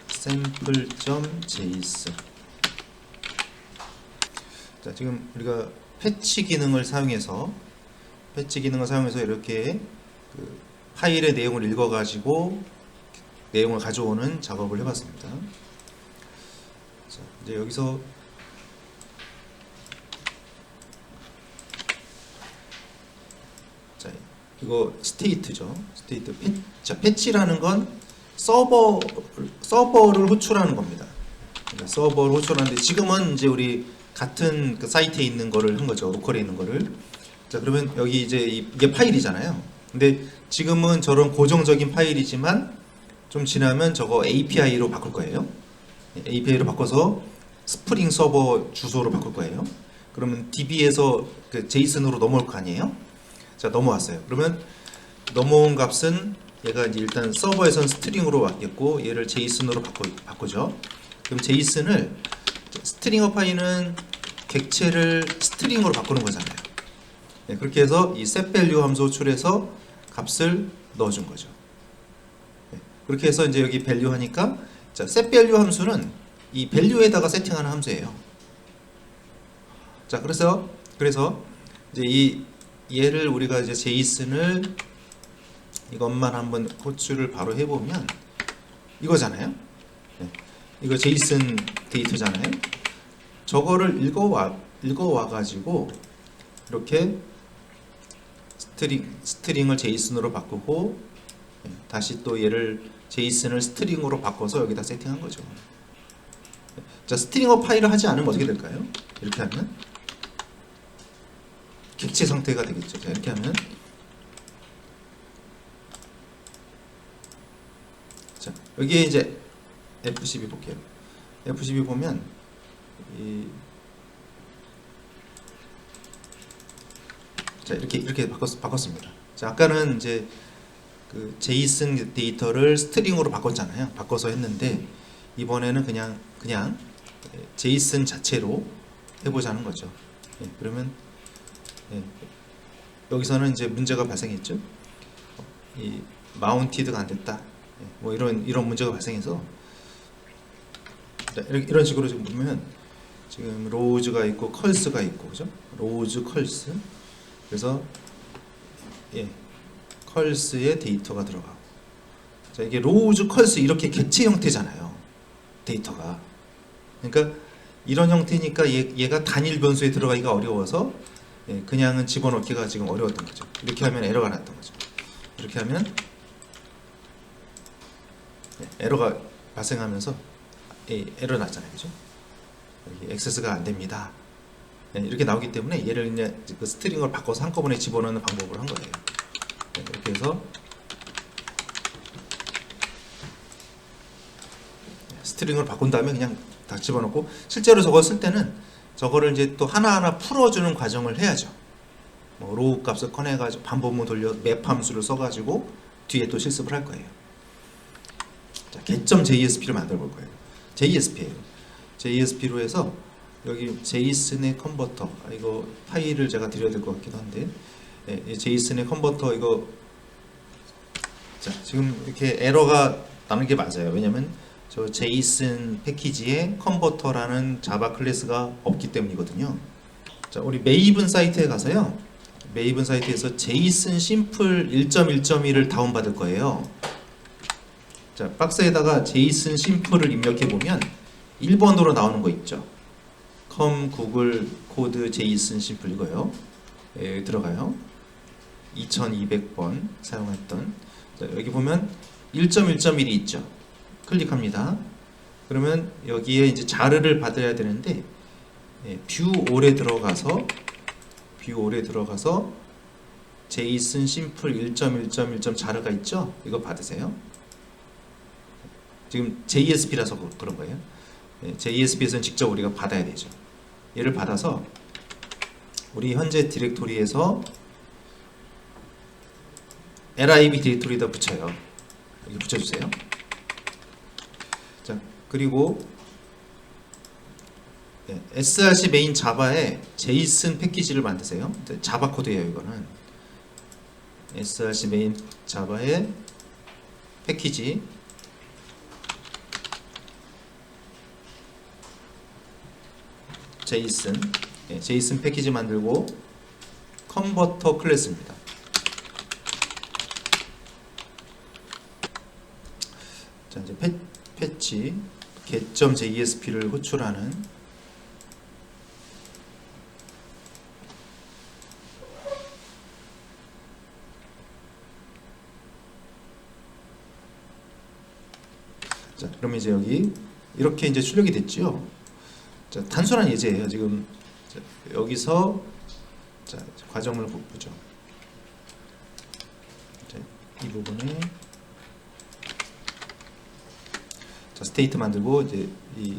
sample.json. 자, 지금 우리가 패치 기능을 사용해서 이렇게 그 파일의 내용을 읽어가지고 내용을 가져오는 작업을 해봤습니다. 자, 이제 여기서 자, 이거 스테이트죠. 스테이트. 자, 패치라는 건 서버를 호출하는 겁니다. 그러니까 서버를 호출하는데 지금은 이제 우리 같은 그 사이트에 있는 거를 한 거죠. 로컬에 있는 거를. 자, 그러면 여기 이제 이게 파일이잖아요. 근데 지금은 저런 고정적인 파일이지만 좀 지나면 저거 API로 바꿀 거예요. API로 바꿔서 스프링 서버 주소로 바꿀 거예요. 그러면 DB에서 그 제이슨으로 넘어올 거 아니에요? 자, 넘어왔어요. 그러면 넘어온 값은 얘가 이제 일단 서버에선 스트링으로 왔겠고 얘를 제이슨으로 바꾸죠. 그럼 제이슨을 스트링어 파일은 객체를 스트링으로 바꾸는 거잖아요. 네, 그렇게 해서 이 setValue 함수 호출해서 값을 넣어준 거죠. 네, 그렇게 해서 이제 여기 value 하니까 자, setValue 함수는 이 value에다가 세팅하는 함수예요. 자, 그래서 이제 얘를 우리가 이제 제이슨을 이것만 한번 호출을 바로 해보면 이거잖아요. 네, 이거 제이슨 데이터잖아요. 저거를 읽어와 가지고 이렇게 스트링을 제이슨으로 바꾸고 다시 또 얘를 제이슨을 스트링으로 바꿔서 여기다 세팅한 거죠. 자, 스트링어 파일을 하지 않으면 어떻게 될까요? 이렇게 하면 객체 상태가 되겠죠. 자, 이렇게 하면 자, 여기에 이제 F12 볼게요. F12 보면 자, 이렇게 바꿨습니다. 자, 아까는 이제 그 제이슨 데이터를 스트링으로 바꿨잖아요. 바꿔서 했는데 이번에는 그냥 제이슨 자체로 해보자는 거죠. 예, 그러면 여기서는 이제 문제가 발생했죠. 이 마운티드가 안 됐다. 뭐 이런 문제가 발생해서 이런 식으로 지금 보면 지금 로우즈가 있고 컬스가 있고 그죠? 로우즈 컬스. 그래서 컬스의 데이터가 들어가고 자, 이게 로우즈 컬스 이렇게 객체 형태잖아요. 데이터가. 그러니까 이런 형태니까 얘가 단일 변수에 들어가기가 어려워서 그냥은 집어넣기가 지금 어려웠던 거죠. 이렇게 하면 에러가 났던 거죠. 이렇게 하면 에러가 발생하면서 에러 났잖아요. 그죠? 여기 액세스가 안 됩니다. 이렇게 나오기 때문에 얘를 이제 그 스트링을 바꿔서 한꺼번에 집어넣는 방법을 한 거예요. 이렇게 해서 스트링을 바꾼 다음에 그냥 다 집어넣고 실제로 저거 쓸 때는 저거를 이제 또 하나하나 풀어주는 과정을 해야죠. 뭐 로우 값을 꺼내가지고 반복문 돌려 맵 함수를 써가지고 뒤에 또 실습을 할 거예요. 자, get.jsp를 만들어 볼 거예요. JSP예요. JSP로 해서 여기 제이슨의 컨버터, 이거 파일을 제가 드려야 될 것 같기도 한데, 이 제이슨의 컨버터 이거, 자, 지금 이렇게 에러가 나는 게 맞아요. 왜냐면 저 제이슨 패키지에 컨버터라는 자바 클래스가 없기 때문이거든요. 자, 우리 메이븐 사이트에 가서요, 메이븐 사이트에서 제이슨 심플 1.1.1을 다운받을 거예요. 자, 박스에다가 제이슨 심플을 입력해 보면 1번으로 나오는 거 있죠. 컴 구글 코드 제이슨 심플 이거요. 예, 들어가요. 2200번 사용했던. 자, 여기 보면 1.1.1이 있죠. 클릭합니다. 그러면 여기에 이제 자르를 받아야 되는데, 예, 뷰 올에 들어가서 제이슨 심플 1.1.1. 자르가 있죠. 이거 받으세요. 지금 JSP라서 그런 거예요. 예, JSP에서는 직접 우리가 받아야 되죠. 얘를 받아서 우리 현재 디렉토리에서 lib 디렉토리에다 붙여요. 여기 붙여주세요. 자, 그리고 src 메인 자바에 제이슨 패키지를 만드세요. 자바 코드예요. 이거는 src 메인 자바에 패키지 제이슨, 제이슨 패키지 만들고 컨버터 클래스입니다. 자, 이제 패치 get.jsp를 호출하는, 자, 그러면 이제 여기 이렇게 이제 출력이 됐죠. 자, 단순한 예제예요. 지금 자, 여기서 자, 과정을 보죠. 자, 이 부분에 자, 스테이트 만들고 이제 이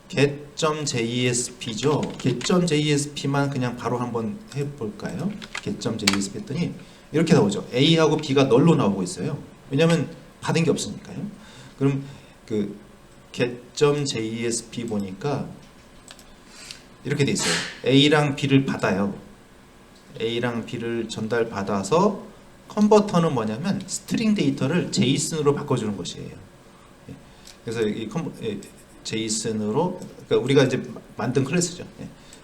get.jsp죠. get.jsp만 그냥 바로 한번 해볼까요? get.jsp 했더니 이렇게 나오죠. A하고 B가 널로 나오고 있어요. 왜냐하면 받은 게 없으니까요. 그럼 그 get.jsp 보니까 이렇게 돼 있어요. A랑 B를 받아요. A랑 B를 전달받아서 컨버터는 뭐냐면 스트링 데이터를 제이슨으로 바꿔주는 것이에요. 그래서 이 제이슨으로, 그러니까 우리가 이제 만든 클래스죠.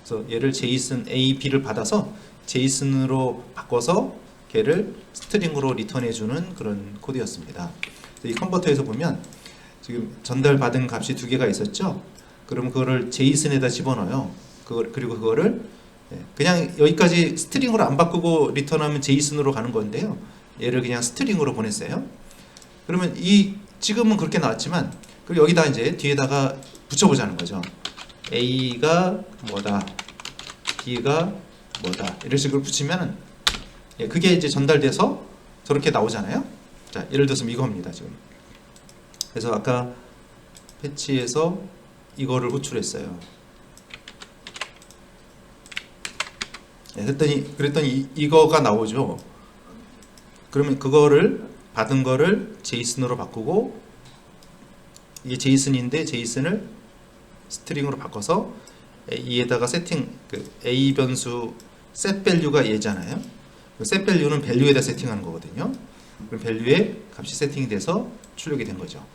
그래서 얘를 제이슨 A, B를 받아서 제이슨으로 바꿔서 걔를 스트링으로 리턴해주는 그런 코드였습니다. 이 컨버터에서 보면 지금 전달받은 값이 두 개가 있었죠. 그럼 그거를 제이슨에다 집어넣어요. 그리고 그거를 그냥 여기까지 스트링으로 안 바꾸고 리턴하면 제이슨으로 가는 건데요. 얘를 그냥 스트링으로 보냈어요. 그러면 이 지금은 그렇게 나왔지만, 그리고 여기다 이제 뒤에다가 붙여보자는 거죠. A가 뭐다, B가 뭐다, 이런 식으로 붙이면은 그게 이제 전달돼서 저렇게 나오잖아요. 자, 예를 들어서 이겁니다. 지금. 그래서 아까 패치에서 이거를 호출했어요. 그랬더니 이거가 나오죠. 그러면 그거를 받은 거를 제이슨으로 바꾸고, 이게 제이슨인데 제이슨을 스트링으로 바꿔서 이에다가 세팅, 그 A 변수 set value가 얘잖아요. set value는 value에다 세팅하는 거거든요. 그럼 value에 값이 세팅이 돼서 출력이 된 거죠.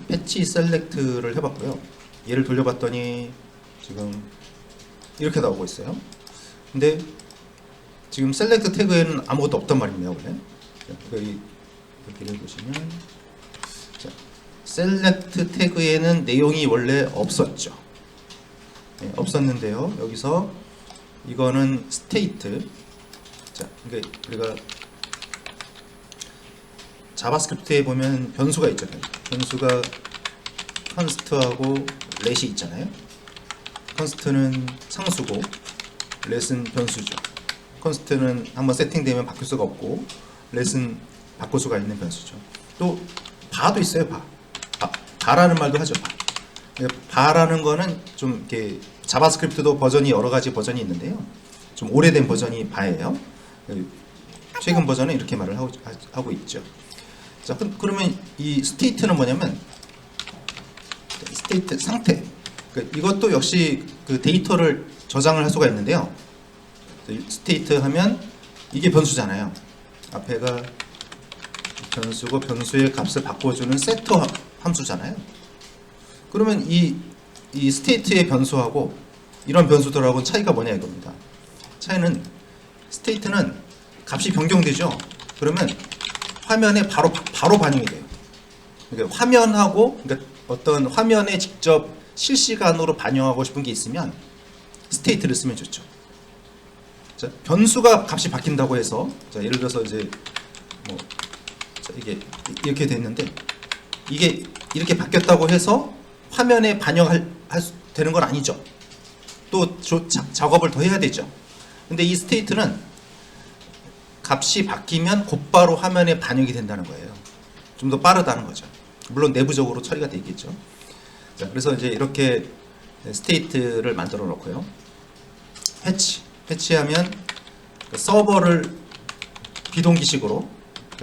패치 셀렉트를 해봤고요. 얘를 돌려봤더니 지금 이렇게 나오고 있어요. 근데 지금 셀렉트 태그에는 아무것도 없단 말입니다. 원래 여기를 보시면, 자, 셀렉트 태그에는 내용이 원래 없었죠. 없었는데요. 여기서 이거는 스테이트. 자, 그러니까 우리가 자바스크립트에 보면 변수가 있잖아요. 변수가 const하고 let이 있잖아요. const는 상수고 let은 변수죠. const는 한번 세팅되면 바뀔 수가 없고 let은 바꿀 수가 있는 변수죠. 또 바도 있어요. 바라는 말도 하죠. 바라는 거는 좀 이렇게, 자바스크립트도 버전이 여러 가지 버전이 있는데요. 좀 오래된 버전이 바예요. 최근 버전은 이렇게 말을 하고 있죠. 자, 그러면 이 스테이트는 뭐냐면 스테이트 상태. 이것도 역시 그 데이터를 저장을 할 수가 있는데요. 스테이트 하면 이게 변수잖아요. 앞에가 변수고 변수의 값을 바꿔주는 세터 함수잖아요. 그러면 이 스테이트의 변수하고 이런 변수들하고는 차이가 뭐냐 이겁니다. 차이는 스테이트는 값이 변경되죠. 그러면 화면에 바로 반영이 돼요. 그러니까 화면하고 그러니까 어떤 화면에 직접 실시간으로 반영하고 싶은 게 있으면 스테이트를 쓰면 좋죠. 자, 변수가 값이 바뀐다고 해서 자, 예를 들어서 이제 뭐 자, 이게 이렇게 됐는데 이게 이렇게 바뀌었다고 해서 화면에 되는 건 아니죠. 또 작업을 더 해야 되죠. 근데 이 스테이트는 값이 바뀌면 곧바로 화면에 반영이 된다는 거예요. 좀 더 빠르다는 거죠. 물론 내부적으로 처리가 되겠죠. 자, 그래서 이제 이렇게 스테이트를 만들어 놓고요. 패치하면 서버를 비동기식으로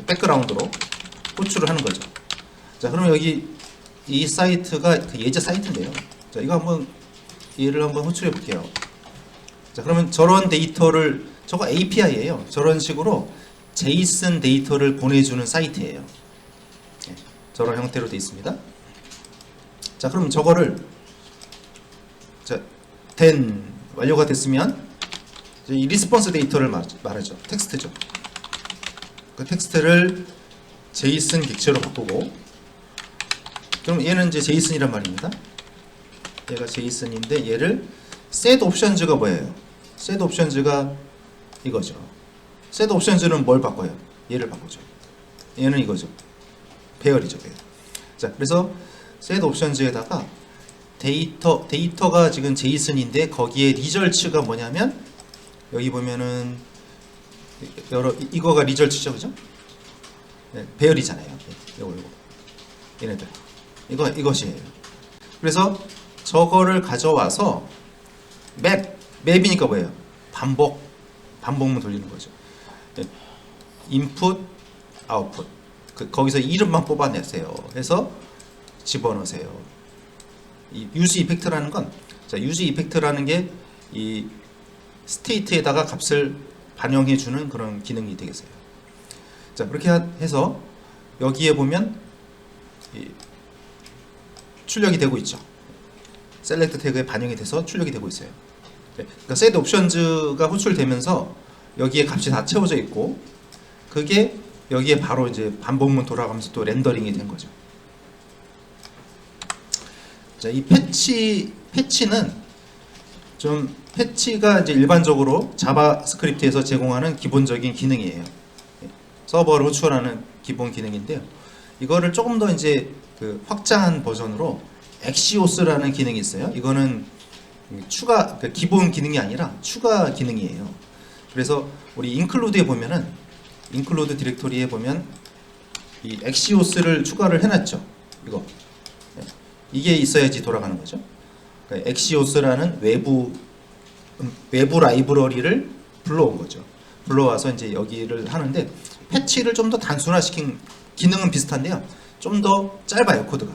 백그라운드로 호출을 하는 거죠. 자, 그러면 여기 이 사이트가 그 예제 사이트인데요. 자, 이거 한번 얘를 한번 호출해 볼게요. 자, 그러면 저런 데이터를 저거 API예요. 저런 식으로 제이슨 데이터를 보내주는 사이트예요. 네, 저런 형태로 되어 있습니다. 자, 그럼 저거를 자, 완료가 됐으면 이 리스폰스 데이터를 말하죠. 텍스트죠. 그 텍스트를 제이슨 객체로 바꾸고, 그럼 얘는 이제 제이슨이란 말입니다. 얘가 제이슨인데 얘를 set options가 뭐예요? set options가 이거죠. set options는 뭘 바꿔요? 얘를 바꾸죠. 얘는 이거죠. 배열이죠, 배열. 자, 그래서 set options에다가 데이터가 지금 제이슨인데 거기에 리절츠가 뭐냐면 여기 보면은 이거가 리절츠죠, 그죠? 네, 배열이잖아요. 요거 얘네들 이것이에요. 그래서 저거를 가져와서 맵이니까 뭐예요? 반복문 돌리는 거죠. 네, 인풋, 아웃풋. 거기서 이름만 뽑아내세요. 해서 집어넣으세요. 이 유즈 이펙트라는 건, 자, 유즈 이펙트라는 게 이 스테이트에다가 값을 반영해주는 그런 기능이 되겠어요. 자, 그렇게 해서 여기에 보면 출력이 되고 있죠. 셀렉트 태그에 반영이 돼서 출력이 되고 있어요. 네, 그러니까 set options가 호출되면서 여기에 값이 다 채워져 있고, 그게 여기에 바로 이제 반복문 돌아가면서 또 렌더링이 된 거죠. 자, 이 패치는 패치가 이제 일반적으로 자바스크립트에서 제공하는 기본적인 기능이에요. 서버를 호출하는 기본 기능인데요. 이거를 조금 더 이제 그 확장한 버전으로 엑시오스라는 기능이 있어요. 이거는 추가, 그러니까 기본 기능이 아니라 추가 기능이에요. 그래서 우리 인클루드에 보면은 인클루드 디렉토리에 보면 이 엑시오스를 추가를 해놨죠. 이게 있어야지 돌아가는 거죠. 그러니까 엑시오스라는 외부 라이브러리를 불러온 거죠. 불러와서 이제 여기를 하는데 패치를 좀 더 단순화시킨 기능은 비슷한데요. 좀 더 짧아요, 코드가.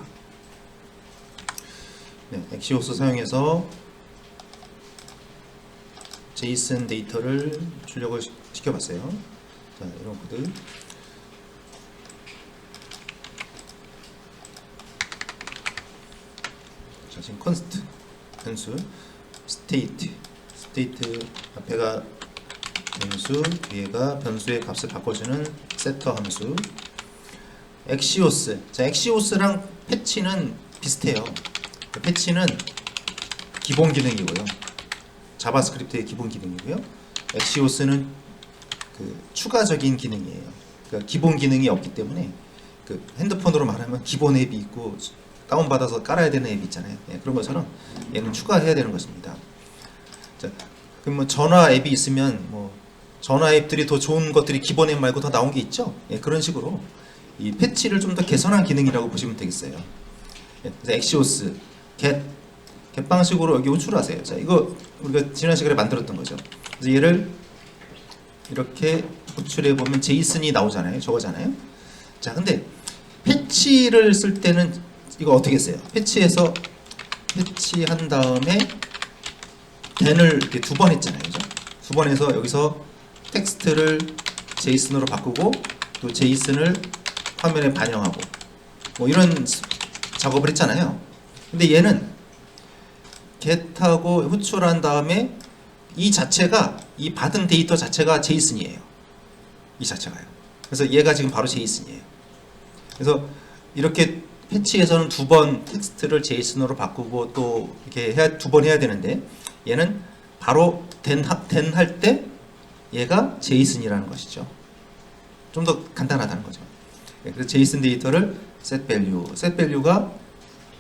네, 엑시오스 사용해서 제이슨 데이터를 출력을 시켜봤어요. 자, 이런 코드. 자, 지금 const 변수, state 앞에가 변수, 뒤에가 변수의 값을 바꿔주는 setter 함수. 엑시오스. 자, 엑시오스랑 패치는 비슷해요. 패치는 기본 기능이고요. 자바스크립트의 기본 기능이고요. 엑시오스는 그 추가적인 기능이에요. 그러니까 기본 기능이 없기 때문에 그 핸드폰으로 말하면 기본 앱이 있고 다운받아서 깔아야 되는 앱이 있잖아요. 예, 그런 것처럼 얘는 추가해야 되는 것입니다. 자, 그럼 뭐 전화 앱이 있으면 뭐 전화 앱들이 더 좋은 것들이 기본 앱 말고 더 나온 게 있죠. 예, 그런 식으로 이 패치를 좀 더 개선한 기능이라고 보시면 되겠어요. 예, 그래서 엑시오스 get 방식으로 여기 호출하세요. 자, 이거 우리가 지난 시간에 만들었던 거죠. 그래서 얘를 이렇게 호출해 보면 제이슨이 나오잖아요. 저거잖아요. 자, 근데 패치를 쓸 때는 이거 어떻게 써요? 패치해서 패치한 다음에 then을 이렇게 두 번 했잖아요, 그죠? 두 번 해서 여기서 텍스트를 제이슨으로 바꾸고 또 제이슨을 화면에 반영하고 뭐 이런 작업을 했잖아요. 근데 얘는 get하고 호출한 다음에 이 자체가, 이 받은 데이터 자체가 제이슨이에요. 이 자체가요. 그래서 얘가 지금 바로 제이슨이에요. 그래서 이렇게 패치에서는 두 번 텍스트를 제이슨으로 바꾸고 또 이렇게 두 번 해야 되는데, 얘는 바로 then 할 때 얘가 제이슨이라는 것이죠. 좀 더 간단하다는 거죠. 그래서 제이슨 데이터를 set value가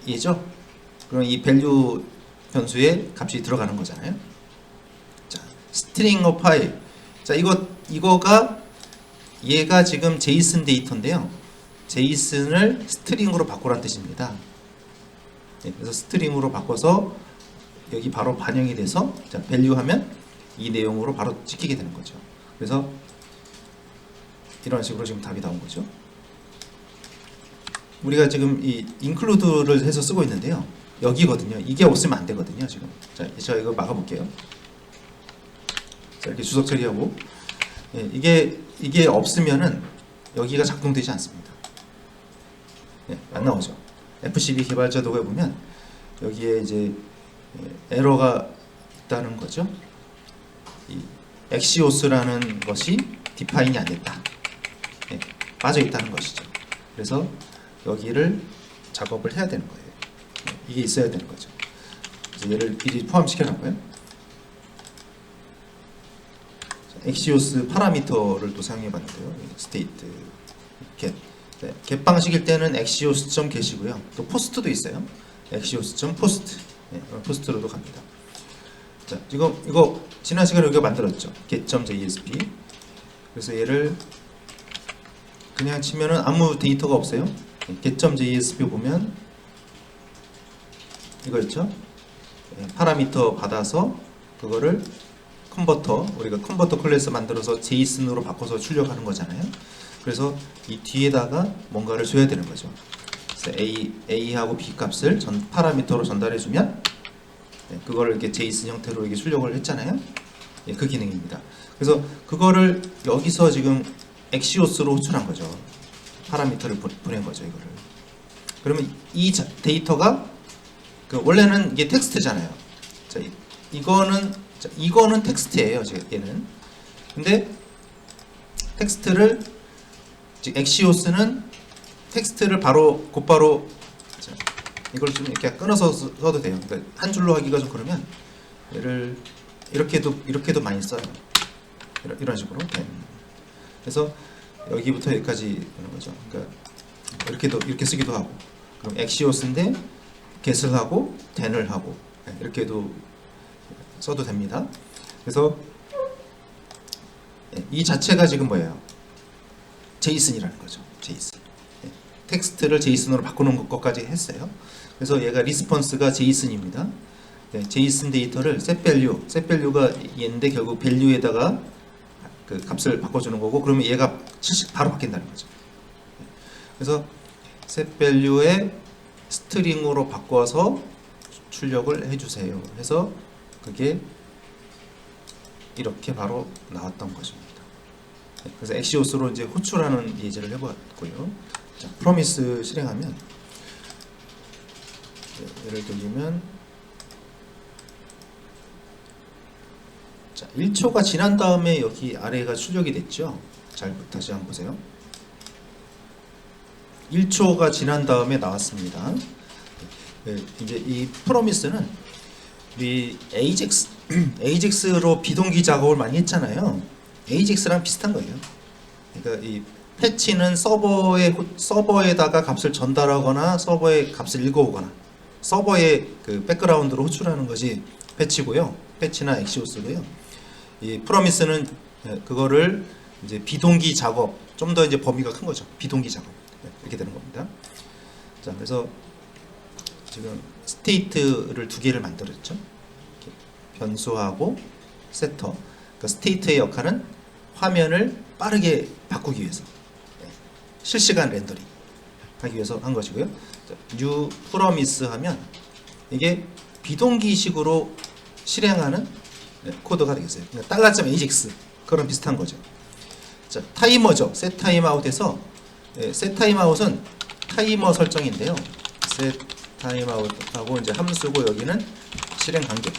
얘죠. 그럼 이 value 변수에 값이 들어가는 거잖아요. 자, string of file. 자, 이거가 얘가 지금 제이슨 데이터인데요. 제이슨을 스트링으로 바꾸라는 뜻입니다. 네, 그래서 스트링으로 바꿔서 여기 바로 반영이 돼서 자, value 하면 이 내용으로 바로 찍히게 되는 거죠. 그래서 이런 식으로 지금 답이 나온 거죠. 우리가 지금 이 include를 해서 쓰고 있는데요. 여기거든요. 이게 없으면 안 되거든요. 지금. 자, 제가 이거 막아볼게요. 자, 이렇게 주석 처리하고. 예, 이게 없으면은 여기가 작동되지 않습니다. 예, 안 나오죠. FCB 개발자 도구에 보면 여기에 이제 에러가 있다는 거죠. 이 엑시오스라는 것이 디파인이 안 됐다. 예, 빠져 있다는 것이죠. 그래서 여기를 작업을 해야 되는 거예요. 예, 이게 있어야 되는 거죠. 그래서 얘를 미리 포함시켜 놨고요. 엑시오스 파라미터를 또 사용해 봤는데요. 스테이트 get. 네, get 방식일 때는 엑시오스.get이고요. 또 포스트도 있어요. 엑시오스.post. 네, 포스트로도 갑니다. 자, 이거 지난 시간에 우리가 만들었죠. get.jsp. 그래서 얘를 그냥 치면은 아무 데이터가 없어요. get.jsp 보면 이거였죠. 네, 파라미터 받아서 그거를 컨버터, 우리가 컨버터 클래스 만들어서 제이슨으로 바꿔서 출력하는 거잖아요. 그래서 이 뒤에다가 뭔가를 줘야 되는 거죠. 그래서 A하고 B 값을 파라미터로 전달해주면 네, 그거를 이렇게 제이슨 형태로 이렇게 출력을 했잖아요. 네, 그 기능입니다. 그래서 그거를 여기서 지금 엑시오스로 호출한 거죠. 파라미터를 보낸 거죠, 이거를. 그러면 이 데이터가 원래는 이게 텍스트잖아요. 자, 이거는 텍스트예요, 얘는. 근데 텍스트를 엑시오스는 텍스트를 곧바로 자, 이걸 좀 이렇게 끊어서 써도 돼요. 그러니까 한 줄로 하기가 좀 그러면 얘를 이렇게도 많이 써요. 이런 식으로. 그래서 여기부터 여기까지 하는 거죠. 그러니까 이렇게 쓰기도 하고. 그럼 엑시오스인데 get을 하고 then을 하고 이렇게도 써도 됩니다. 그래서 이 자체가 지금 뭐예요? 제이슨이라는 거죠. 제이슨. 텍스트를 제이슨으로 바꾸는 것까지 했어요. 그래서 얘가 리스폰스가 제이슨입니다. 제이슨 데이터를 set value가 얘인데 결국 value에다가 그 값을 바꿔주는 거고, 그러면 얘가 바로 바뀐다는 거죠. 그래서 set value에 스트링으로 바꿔서 출력을 해주세요. 해서 그게 이렇게 바로 나왔던 것입니다. 그래서 엑시오스로 이제 호출하는 예제를 해봤고요. 자, 프로미스 실행하면 예를 들면 자, 1초가 지난 다음에 여기 아래가 출력이 됐죠. 잘 다시 한번 보세요. 1초가 지난 다음에 나왔습니다. 이제 이 프로미스는 우리 AJAX로 비동기 작업을 많이 했잖아요. AJAX랑 비슷한 거예요. 그러니까 이 패치는 서버에다가 값을 전달하거나 서버에 값을 읽어오거나 서버에 그 백그라운드로 호출하는 것이 패치고요. 패치나 엑시오스고요. 이 프로미스는 그거를 이제 비동기 작업, 좀 더 이제 범위가 큰 거죠. 비동기 작업 이렇게 되는 겁니다. 자, 그래서 지금 스테이트를 두 개를 만들었죠. 변수하고 세터. 그러니까 스테이트의 역할은 화면을 빠르게 바꾸기 위해서 실시간 렌더링. 하기 위해서 한 것이고요. 자, new promise 하면 이게 비동기식으로 실행하는 코드가 되겠어요. 그러니까 $AJAX 그런 비슷한 거죠. 자, 타이머죠. set timeout에서 set timeout은 타이머 설정인데요. set timeout하고 이제 함수고 여기는 실행 간격.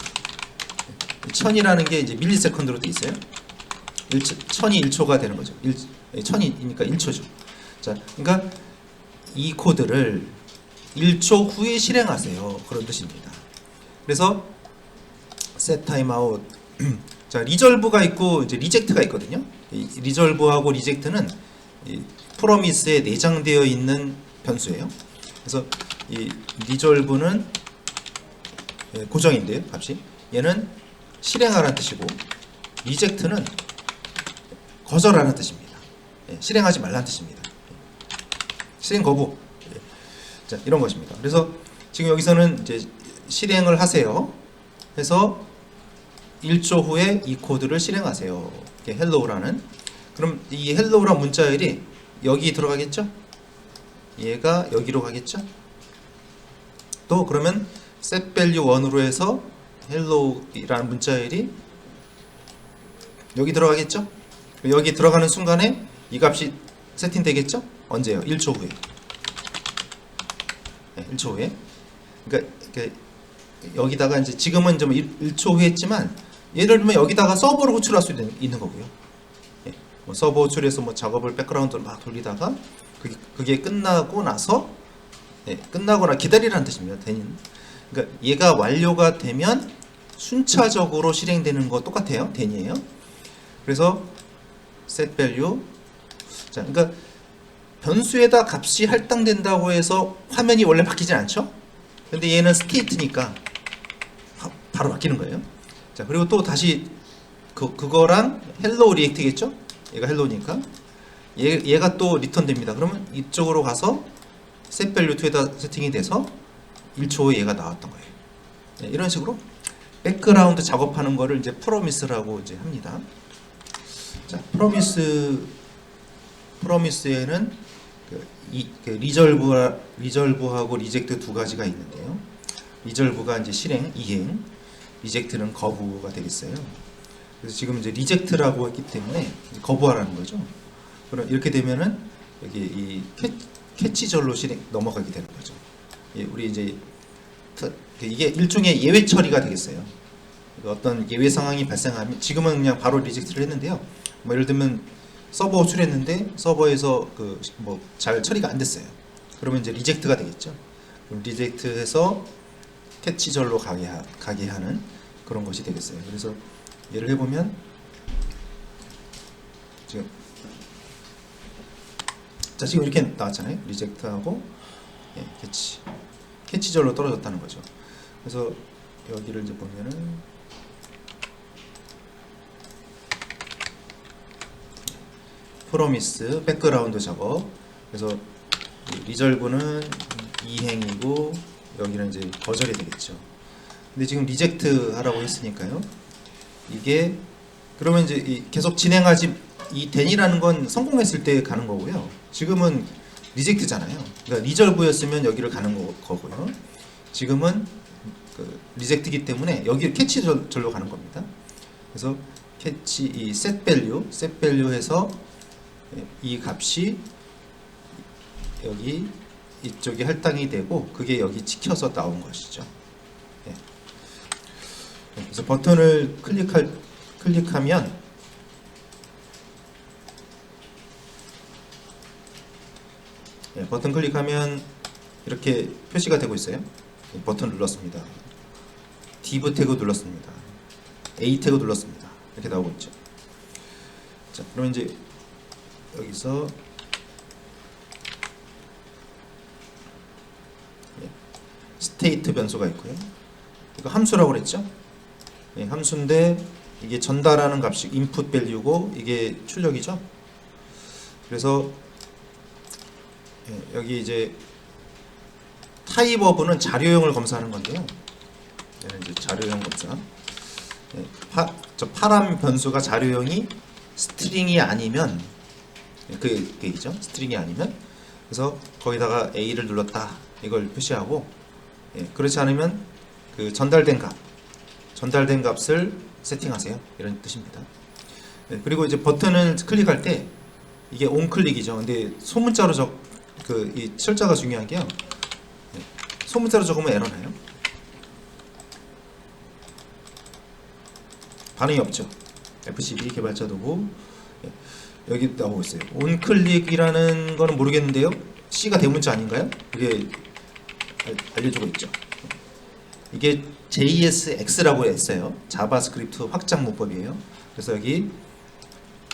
1000이라는 게 이제 밀리세컨드로 돼 있어요. 1000이 1초가 되는 거죠. 1000이니까 1초죠. 자, 그러니까 이 코드를 1초 후에 실행하세요. 그런 뜻입니다. 그래서 set timeout 자, 리졸브가 있고 이제 리젝트가 있거든요. 이 리졸브하고 리젝트는 이 프로미스에 내장되어 있는 변수예요. 그래서 이 리졸브는 고정인데요, 값이. 얘는 실행하라는 뜻이고 리젝트는 거절하는 뜻입니다. 실행하지 말라는 뜻입니다. 실행 거부. 자, 이런 것입니다. 그래서 지금 여기서는 이제 실행을 하세요. 해서 1초 후에 이 코드를 실행하세요. 이렇게 hello라는. 그럼 이 hello란 문자열이 여기 들어가겠죠? 얘가 여기로 가겠죠? 또 그러면 set value 1으로 해서 hello라는 문자열이 여기 들어가겠죠? 여기 들어가는 순간에 이 값이 세팅되겠죠? 언제요? 1초 후에. 네, 1초 후에. 그러니까 여기다가 이제 지금은 좀 1초 후에 했지만 예를 들면 여기다가 서버를 호출할 수 있는 거고요. 네, 뭐 서버 호출해서 뭐 작업을 백그라운드로 막 돌리다가 그게 끝나고 나서 끝나거나 기다리라는 뜻입니다. 대는. 그러니까 얘가 완료가 되면 순차적으로 실행되는 거 똑같아요. den이에요. 그래서 set value. 자, 그러니까 변수에다 값이 할당된다고 해서 화면이 원래 바뀌진 않죠. 근데 얘는 state니까 바로 바뀌는 거예요. 자, 그리고 또 다시 그거랑 hello react겠죠? 얘가 hello니까 얘가 또 리턴 됩니다. 그러면 이쪽으로 가서 set value 2에다 세팅이 돼서 1초 후에 얘가 나왔던 거예요. 네, 이런 식으로 백그라운드 작업하는 거를 이제 프로미스라고 이제 합니다. 자, 프로미스에는 리졸브하고 리젝트 두 가지가 있는데요. 리졸브가 이제 실행, 이행, 리젝트는 거부가 되겠어요. 그래서 지금 이제 리젝트라고 했기 때문에 거부하라는 거죠. 그럼 이렇게 되면은 여기 이 캐치절로 실행 넘어가게 되는 거죠. 예, 우리 이제 이게 일종의 예외 처리가 되겠어요. 어떤 예외 상황이 발생하면 지금은 그냥 바로 리젝트를 했는데요. 뭐 예를 들면 서버 호출했는데 서버에서 뭐 잘 처리가 안 됐어요. 그러면 이제 리젝트가 되겠죠. 그럼 리젝트해서 캐치절로 가게 하는 그런 것이 되겠어요. 그래서 예를 해보면 지금 이렇게 나왔잖아요. 리젝트하고 캐치절로 떨어졌다는 거죠. 그래서 여기를 이제 보면은 프로미스 백그라운드 작업. 그래서 리졸브는 이행이고 여기는 이제 거절이 되겠죠. 근데 지금 리젝트 하라고 했으니까요. 이게 그러면 이제 계속 진행하지 이 den이라는 건 성공했을 때 가는 거고요. 지금은 리젝트잖아요. 그러니까 리졸브였으면 여기를 가는 거고요. 지금은 리젝트이기 때문에 여기 캐치절로 가는 겁니다. 그래서 캐치 이 set value 해서 이 값이 여기 이쪽에 할당이 되고 그게 여기 찍혀서 나온 것이죠. 예. 그래서 버튼을 클릭하면 버튼 클릭하면 이렇게 표시가 되고 있어요. 버튼 눌렀습니다. div 태그 눌렀습니다. a 태그 눌렀습니다. 이렇게 나오고 있죠. 자, 그럼 이제 여기서 스테이트 변수가 있고요. 이거 함수라고 그랬죠? 함수인데 이게 전달하는 값이 input value고 이게 출력이죠. 그래서 여기 이제 type of는 자료형을 검사하는 건데요. 얘는 이제 자료형 검사. 저 파람 변수가 자료형이 스트링이 아니면 그게죠. 스트링이 아니면 그래서 거기다가 A를 눌렀다 이걸 표시하고, 예, 그렇지 않으면 그 전달된 값을 세팅하세요 이런 뜻입니다. 예, 그리고 이제 버튼을 클릭할 때 이게 온클릭이죠. 근데 소문자로 이 철자가 중요한 게요. 예, 소문자로 적으면 에러 나요. 반응이 없죠. F12 개발자 도구. 예, 여기 나오고 있어요. 온클릭이라는 거는 모르겠는데요. C가 대문자 아닌가요? 그게 알려주고 있죠. 이게 JSX라고 했어요. 자바스크립트 확장 문법이에요. 그래서 여기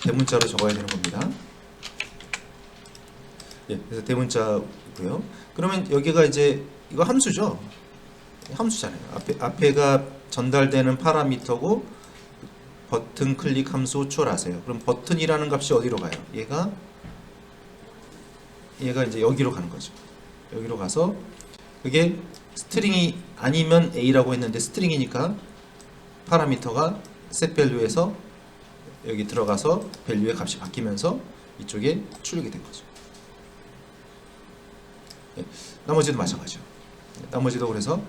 대문자로 적어야 되는 겁니다. 예, 그래서 대문자고요. 그러면 여기가 이제 이거 함수죠. 함수잖아요. 앞에가 전달되는 파라미터고 버튼 클릭 함수 호출하세요. 그럼 버튼이라는 값이 어디로 가요? 얘가 이제 여기로 가는 거죠. 여기로 가서 그게 스트링이 아니면 A라고 했는데 스트링이니까 파라미터가 setValue에서 여기 들어가서 밸류의 값이 바뀌면서 이쪽에 출력이 된 거죠. 예, 나머지도 마찬가지죠. 나머지도 그래서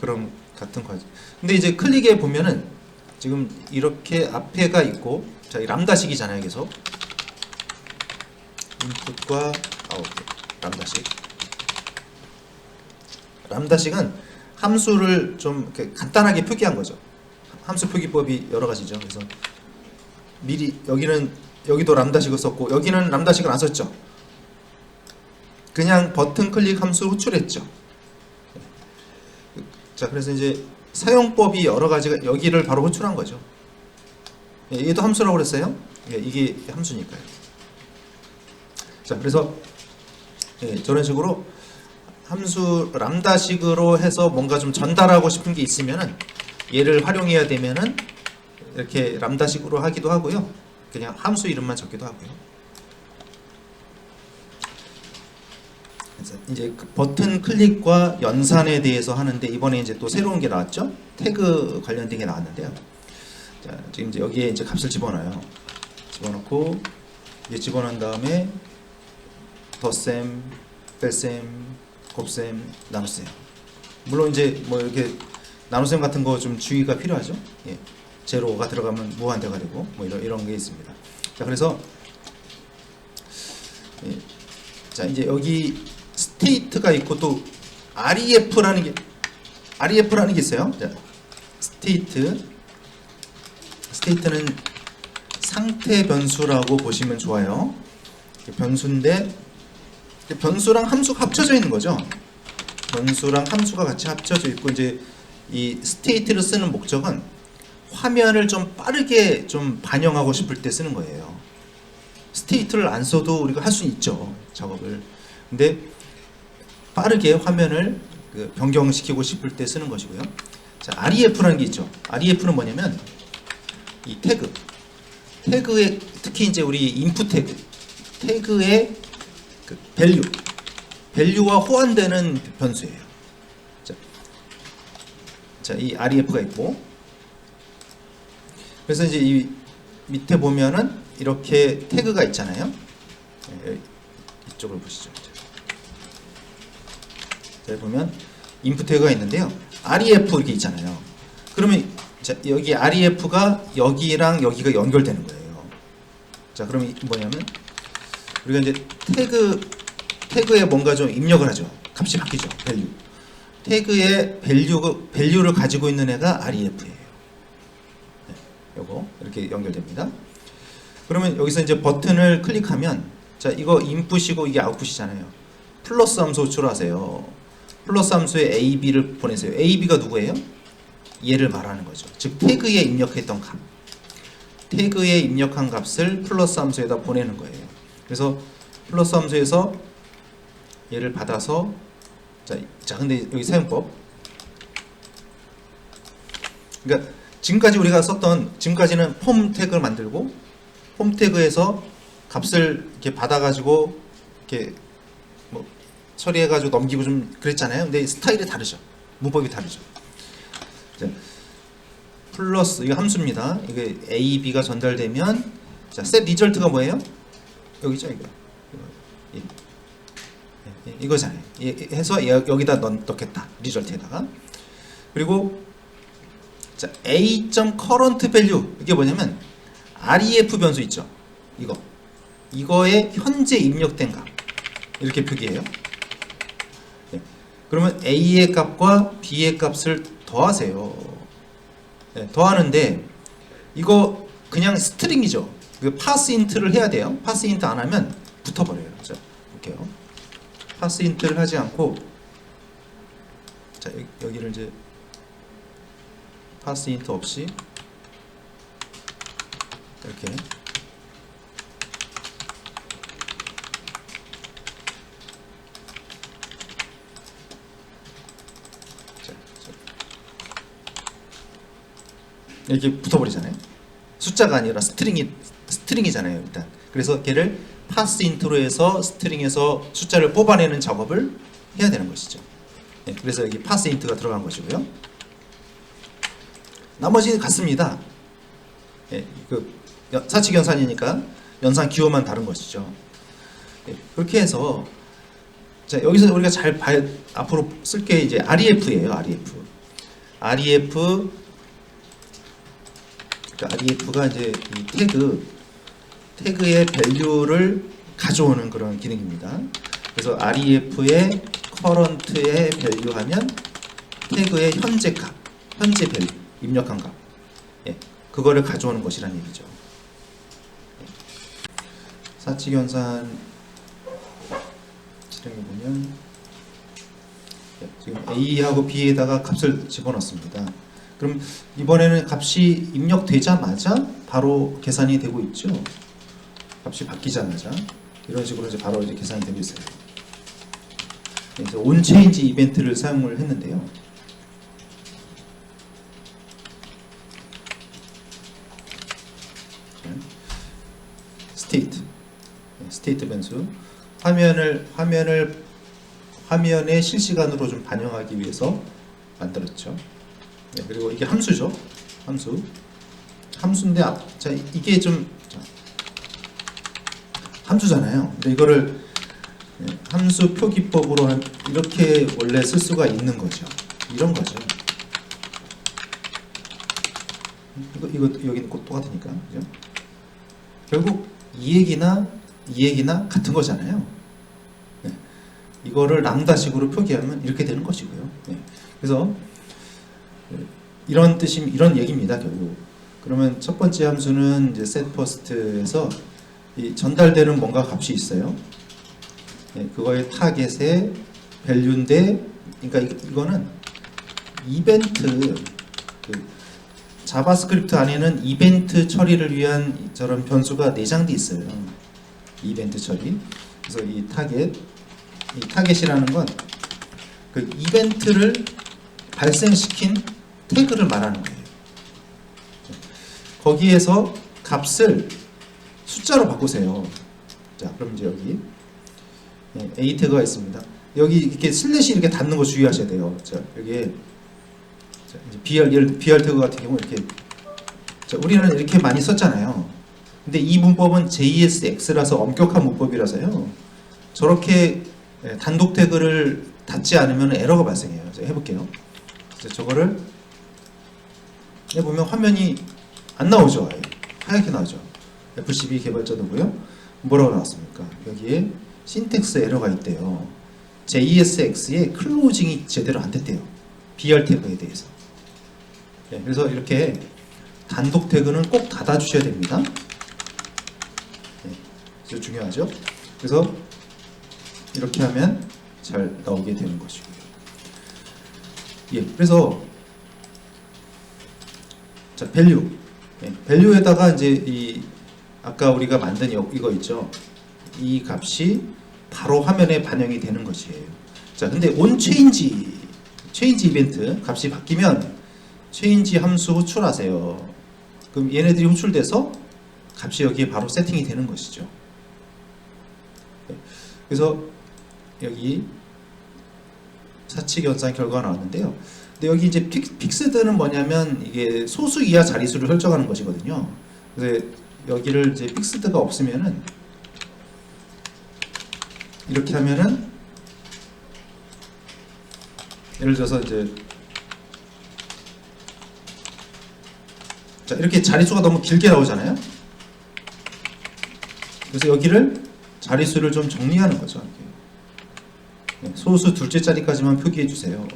그런 같은 과정. 근데 이제 클릭에 보면은 지금 이렇게 앞에가 있고, 자, 이 람다식이잖아요. 계속 인풋과 아웃풋 람다식. 람다식은 함수를 좀 이렇게 간단하게 표기한 거죠. 함수 표기법이 여러 가지죠. 그래서 미리 여기도 람다식을 썼고 여기는 람다식을 안 썼죠. 그냥 버튼 클릭 함수 호출했죠. 자, 그래서 이제 사용법이 여러 가지가 여기를 바로 호출한 거죠. 예, 얘도 함수라고 그랬어요. 예, 이게 함수니까요. 자, 그래서 예, 저런 식으로 함수 람다식으로 해서 뭔가 좀 전달하고 싶은 게 있으면은 얘를 활용해야 되면은 이렇게 람다식으로 하기도 하고요. 그냥 함수 이름만 적기도 하고요. 그래서 이제 그 버튼 클릭과 연산에 대해서 하는데 이번에 이제 또 새로운 게 나왔죠. 태그 관련된 게 나왔는데요. 자, 지금 이제 여기에 이제 값을 집어넣어요. 집어넣고 이제 집어넣은 다음에 덧셈, 뺄셈, 곱셈, 나눗셈. 물론 이제 뭐 이렇게 나눗셈 같은 거 좀 주의가 필요하죠. 예. 제로가 들어가면 무한대가 되고 뭐 이런 게 있습니다. 자, 그래서 예. 자, 이제 여기 스테이트가 있고 또 REF라는 게 있어요. 자, 스테이트는 상태 변수라고 보시면 좋아요. 변수인데 변수랑 함수가 합쳐져 있는 거죠. 변수랑 함수가 같이 합쳐져 있고 이제 이 스테이트를 쓰는 목적은 화면을 좀 빠르게 좀 반영하고 싶을 때 쓰는 거예요. 스테이트를 안 써도 우리가 할 수 있죠, 작업을. 근데 빠르게 화면을 변경시키고 싶을 때 쓰는 것이고요. 자, REF라는 게 있죠. REF는 뭐냐면 이 태그에 특히 이제 우리 인풋 태그의 그 밸류와 호환되는 변수예요. 자, 이 REF가 있고, 그래서 이제 이 밑에 보면은 이렇게 태그가 있잖아요. 이쪽을 보시죠. 자, 보면 인풋 태그가 있는데요. REF 이렇게 있잖아요. 그러면 자, 여기 REF가 여기랑 여기가 연결되는 거예요. 자, 그러면 뭐냐면 우리가 이제 태그에 뭔가 좀 입력을 하죠. 값이 바뀌죠. 밸류. 태그의 밸류를 가지고 있는 애가 REF예요. 네, 요거 이렇게 연결됩니다. 그러면 여기서 이제 버튼을 클릭하면, 자, 이거 인풋이고 이게 아웃풋이잖아요. 플러스 함수 호출하세요. 플러스 함수에 AB를 보내세요. AB가 누구예요? 얘를 말하는 거죠. 즉 태그에 입력했던 값. 태그에 입력한 값을 플러스 함수에다 보내는 거예요. 그래서 플러스 함수에서 얘를 받아서 자, 근데 여기 사용법. 그러니까 지금까지는 폼 태그를 만들고 폼 태그에서 값을 이렇게 받아가지고 이렇게 뭐 처리해가지고 넘기고 좀 그랬잖아요. 근데 스타일이 다르죠. 문법이 다르죠. 자, 플러스 이거 함수입니다. 이게 A, B가 전달되면 자, set result가 뭐예요? 여기죠, 이거. 예. 이거잖아요. 해서 여기다 넣겠다. 리절트에다가. 그리고 자, a.current value 이게 뭐냐면 ref 변수 있죠. 이거에 현재 입력된 값 이렇게 표기해요. 네. 그러면 a의 값과 b의 값을 더하세요. 네, 더하는데 이거 그냥 스트링이죠. 그 파스인트를 해야 돼요. 파스인트 안 하면 붙어버려요. 자, 볼게요. 파스인트를 하지 않고 자 여기를 이제 파스인트 없이 이렇게 이렇게 붙어버리잖아요. 숫자가 아니라 스트링이잖아요. 일단 그래서 걔를 파스인트로 해서 스트링에서 숫자를 뽑아내는 작업을 해야 되는 것이죠. 네, 그래서 여기 파스인트가 들어간 것이고요. 나머지는 같습니다. 네, 사칙 연산이니까 연산 기호만 다른 것이죠. 네, 그렇게 해서 자 여기서 우리가 잘 앞으로 쓸 게 이제 REF예요. REF REF가 이제 이 태그의 밸류를 가져오는 그런 기능입니다. 그래서 REF의 current에 밸류하면 태그의 현재 밸류 입력한 값, 예, 그거를 가져오는 것이란 얘기죠. 사칙 연산 실행해 보면 지금 A하고 B에다가 값을 집어넣습니다. 그럼 이번에는 값이 입력되자마자 바로 계산이 되고 있죠. 값이 바뀌자마자 이런 식으로 이제 바로 이제 계산이 되고 있어요. 그래서 온체인지 이벤트를 사용을 했는데요. 스테이트 변수 화면에 실시간으로 좀 반영하기 위해서 만들었죠. 네, 그리고 이게 함수죠. 함수인데 자 이게 좀 함수잖아요. 근데 이거를 함수 표기법으로 이렇게 원래 쓸 수가 있는 거죠. 이런 거죠. 이거 여기는 똑같으니까, 그죠? 결국 이 얘기나 같은 거잖아요. 네. 이거를 람다식으로 표기하면 이렇게 되는 것이고요. 네. 그래서 이런 얘기입니다. 결국. 그러면 첫 번째 함수는 이제 setFirst에서 이 전달되는 뭔가 값이 있어요. 네, 그거의 타겟의 밸류인데, 그러니까 이거는 이벤트 자바스크립트 안에는 이벤트 처리를 위한 저런 변수가 내장돼 있어요. 이벤트 처리. 그래서 이 타겟이라는 건 그 이벤트를 발생시킨 태그를 말하는 거예요. 거기에서 값을 숫자로 바꾸세요. 자, 그럼 이제 여기 A 태그가 있습니다. 여기 이렇게 슬래시 이렇게 닫는 거 주의하셔야 돼요. 자, 여기에 이제 BR 태그 같은 경우 이렇게 자, 우리는 이렇게 많이 썼잖아요. 근데 이 문법은 JSX라서 엄격한 문법이라서요. 저렇게 단독 태그를 닫지 않으면 에러가 발생해요. 제가 해볼게요. 저거를 보면 화면이 안 나오죠. 하얗게 나오죠. F12 개발자도고요. 뭐라고 나왔습니까? 여기에 신텍스 에러가 있대요. JSX의 클로징이 제대로 안 됐대요. BR 태그에 대해서. 네, 그래서 이렇게 단독 태그는 꼭 닫아주셔야 됩니다. 네, 그래서 중요하죠. 그래서 이렇게 하면 잘 나오게 되는 것이고요. 예, 그래서 자 밸류, 밸류에다가 이제 아까 우리가 만든 이거 있죠. 이 값이 바로 화면에 반영이 되는 것이에요. 자, 근데 onChange 이벤트 값이 바뀌면 change 함수 호출하세요. 그럼 얘네들이 호출돼서 값이 여기에 바로 세팅이 되는 것이죠. 그래서 여기 사칙 연산 결과가 나왔는데요. 근데 여기 이제 픽스드는 뭐냐면 이게 소수 이하 자릿수를 설정하는 것이거든요. 그래서 여기를 이제 픽스드가 없으면은 이렇게 하면은 예를 들어서 이제 자 이렇게 자릿수가 너무 길게 나오잖아요. 그래서 여기를 자릿수를 좀 정리하는 거죠. 이렇게. 소수 둘째 자리까지만 표기해 주세요.